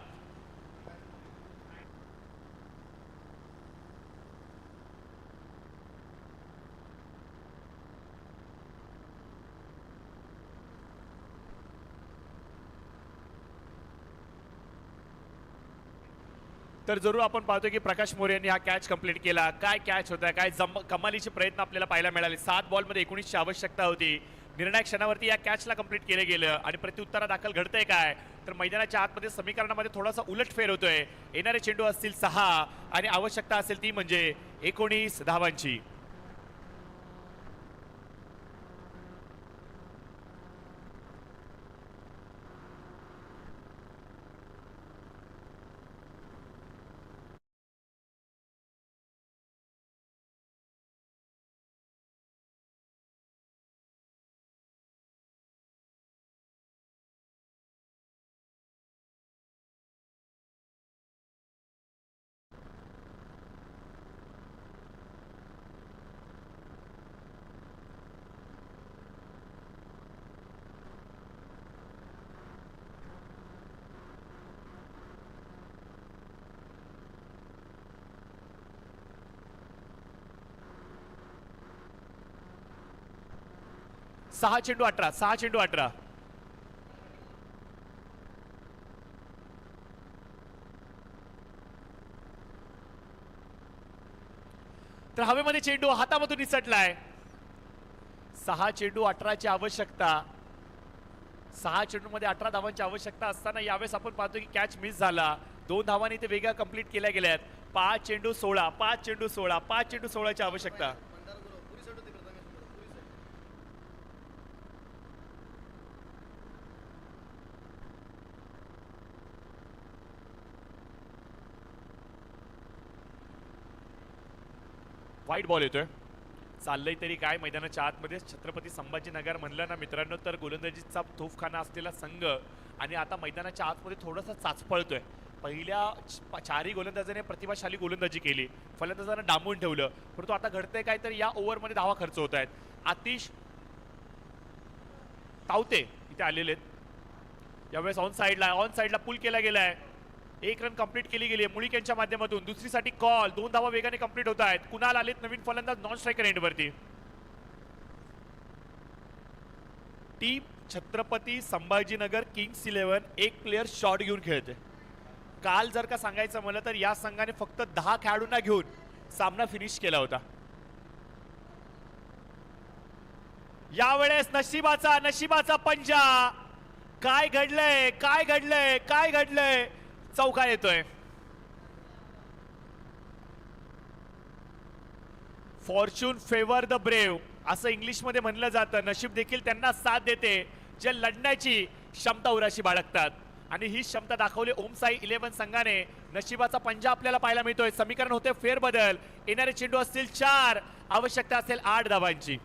तर जरूर आपण पाहतोय की प्रकाश मोरे यांनी हा कॅच कंप्लीट केला. काय कॅच होता, काय कमालीचे प्रयत्न आपल्याला पाहायला मिळाले. 7 बॉलमध्ये 19ची आवश्यकता होती. निर्णायक क्षणावरती या कॅचला कंप्लीट केलं गेलं. आणि प्रत्युत्तरा दाखल घडतंय काय तर मैदानाच्या आतमध्ये समीकरणामध्ये थोडासा उलटफेर होतोय. येणारे चेंडू असतील 6 आणि आवश्यकता असेल ती म्हणजे 19 धावांची. सहा चेंडू 18. तर हवेमध्ये चेंडू हातामधून निसटलाय. 6 चेंडू 18ची आवश्यकता. 6 चेंडूमध्ये 18 धावांची आवश्यकता असताना यावेळेस आपण पाहतो की कॅच मिस झाला. 2 धावांनी ते वेगळ्या कंप्लीट केल्या गेल्यात. 5 चेंडू 16, 5 चेंडू 16, 5 चेंडू 16ची आवश्यकता. वाईट बॉल येतोय. चाललंय तरी काय मैदानाच्या आतमध्ये. छत्रपती संभाजीनगर म्हणलं ना मित्रांनो तर गोलंदाजीचा तोफखाना असलेला संघ, आणि आता मैदानाच्या आतमध्ये थोडासा चाचपळतोय. पहिल्या 4ही गोलंदाजाने प्रतिभाशाली गोलंदाजी केली, फलंदाजांना डांबून ठेवलं. परंतु आता घडतंय काय तर या ओव्हरमध्ये धावा खर्च होत आहेत. आतिश तावते इथे आलेले आहेत. यावेळेस ऑन साईडला पुल केला गेलाय. 1 रन कंप्लीट केली गेली मुळीक यांच्या माध्यमातून. दुसरीसाठी कॉल. 2 धावा वेगाने कंप्लीट होत आहेत. कुणाल आलेत नवीन फलंदाज नॉन स्ट्रायकर एंडवरती. टीम छत्रपती संभाजीनगर किंग्स 11 एक प्लेयर शॉट घेऊन खेळते. काल जर का सांगायचं म्हणलं तर या संघाने फक्त 10 खेळाडूंना घेऊन सामना फिनिश केला होता. यावेळेस नशिबाचा पंजा. काय घडलंय, काय घडलंय, काय घडलंय? चौकार येतोय. फॉर्च्यून फेवर द ब्रेव असं इंग्लिशमध्ये म्हणलं जातं. नशीब देखील त्यांना साथ देते जे लढण्याची क्षमता उराशी बाळगतात. आणि ही क्षमता दाखवली ओम साई 11 संघाने. नशिबाचा पंजा आपल्याला पाहायला मिळतोय. समीकरण होते फेरबदल. येणारे चेंडू असतील 4, आवश्यकता असेल 8 धावांची.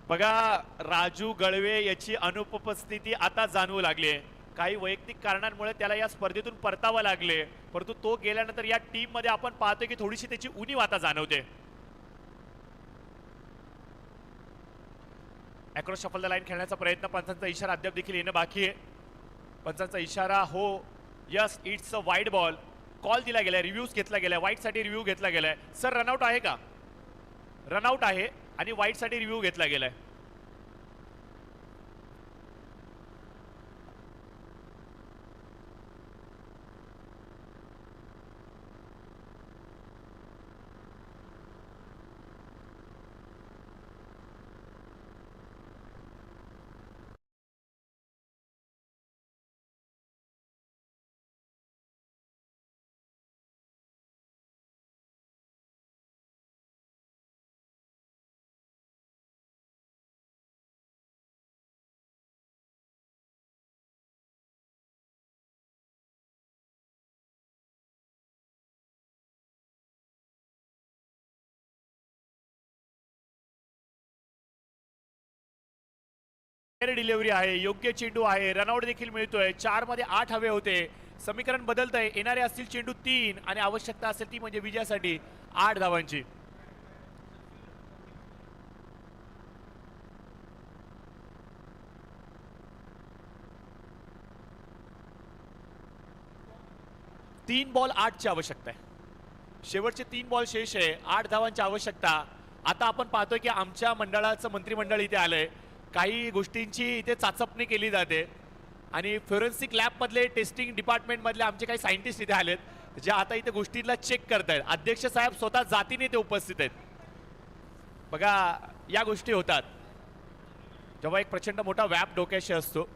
बघा, राजू गळवे याची अनुपस्थिती आता जाणवू लागली आहे. काही वैयक्तिक कारणांमुळे त्याला या स्पर्धेतून परतावं लागले, परंतु तो गेल्यानंतर या टीम मध्ये आपण पाहतोय की थोडीशी त्याची उणीव आता जाणवते. अक्रॉस शफल द लाईन खेळण्याचा प्रयत्न. पंचांचा इशारा अद्याप देखील येणं बाकी आहे. पंचांचा इशारा हो, yes, it's a wide ball. Call दिला गेलाय, रिव्ह्यूज घेतला गेलाय. वाईट साठी रिव्ह्यू घेतला गेलाय. सर रनआउट आहे का? रनआउट आहे आणि वाईट साठी रिव्ह्यू घेतला गेलाय. डिलिव्हरी आहे, योग्य चेंडू आहे, रनआउट देखील मिळतोय. 4 मध्ये 8 हवे होते. समीकरण बदलतंय. येणारे असतील चेंडू 3 आणि आवश्यकता असेल ती म्हणजे विजयासाठी 8 धावांची. तीन बॉल 8ची आवश्यकता आहे. शेवटचे 3 बॉल शेष आहे. 8 धावांची आवश्यकता. आता आपण पाहतोय की आमच्या मंडळाचं मंत्रिमंडळ इथे आलंय. काही गोष्टींची इथे चाचपणी केली जाते आणि फॉरेन्सिक लॅब मधले, टेस्टिंग डिपार्टमेंट मधले आमचे काही सायंटिस्ट इथे आलेत जे आता इथे गोष्टीला चेक करतायत. अध्यक्ष साहेब स्वतः जातीने ते उपस्थित आहेत. बघा, या गोष्टी होतात जेव्हा एक प्रचंड मोठा व्याप डोक्याशी असतो.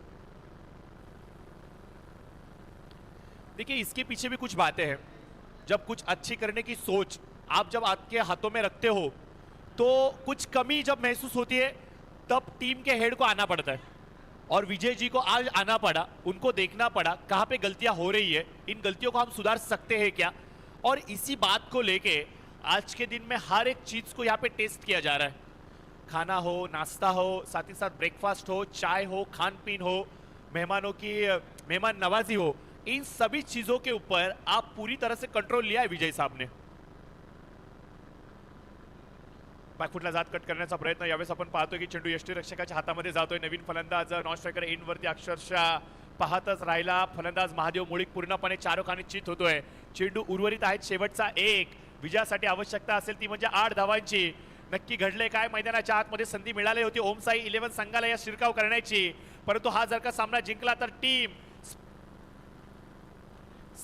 देखिए, इसके पीछे भी कुछ बातें हैं. जब कुछ अच्छी करने की सोच आप जब आपके हाथों में रखते हो तो कुछ कमी जब महसूस होती है तब टीम के हेड को आना पड़ता है. और विजय जी को आज आना पड़ा, उनको देखना पड़ा कहाँ पे गलतियां हो रही है, इन गलतियों को हम सुधार सकते हैं क्या. और इसी बात को लेके आज के दिन में हर एक चीज को यहाँ पे टेस्ट किया जा रहा है. खाना हो, नाश्ता हो, साथ ही साथ ब्रेकफास्ट हो, चाय हो, खान पीन हो, मेहमानों की मेहमान नवाजी हो, इन सभी चीजों के ऊपर आप पूरी तरह से कंट्रोल लिया है विजय साहब ने. बॅकफुटला जात कट करण्याचा प्रयत्न. यावेळेस आपण पाहतोय की चेंडू यष्टीरक्षकाच्या हातामध्ये जातोय. नवीन फलंदाज नॉन स्ट्रायकर इन वरती अक्षरशः पाहतच राहिला. फलंदाज महादेव मुळीक पूर्णपणे चारोखाने चित होतोय. चेंडू उर्वरित आहेत शेवटचा 1. विजयासाठी आवश्यकता असेल ती म्हणजे 8 धावांची. नक्की घडले काय? मैदानाच्या आतमध्ये संधी मिळाली होती ओम साई 11 संघाला या शिरकाव करण्याची, परंतु हा जर का सामना जिंकला तर टीम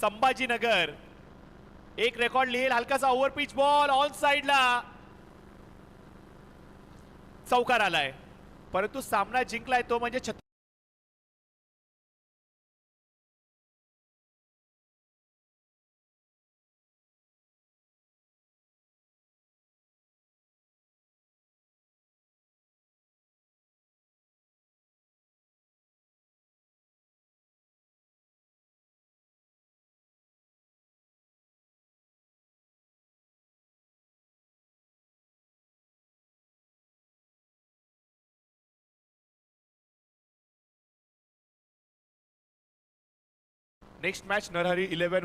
संभाजीनगर एक रेकॉर्ड लिहिल. हलकासा ओव्हर पिच बॉल ऑन साइडला चौकार आलाय, परंतु सामना जिंकलाय तो म्हणजे नेक्स्ट मॅच नरहरी 11 वर्सेस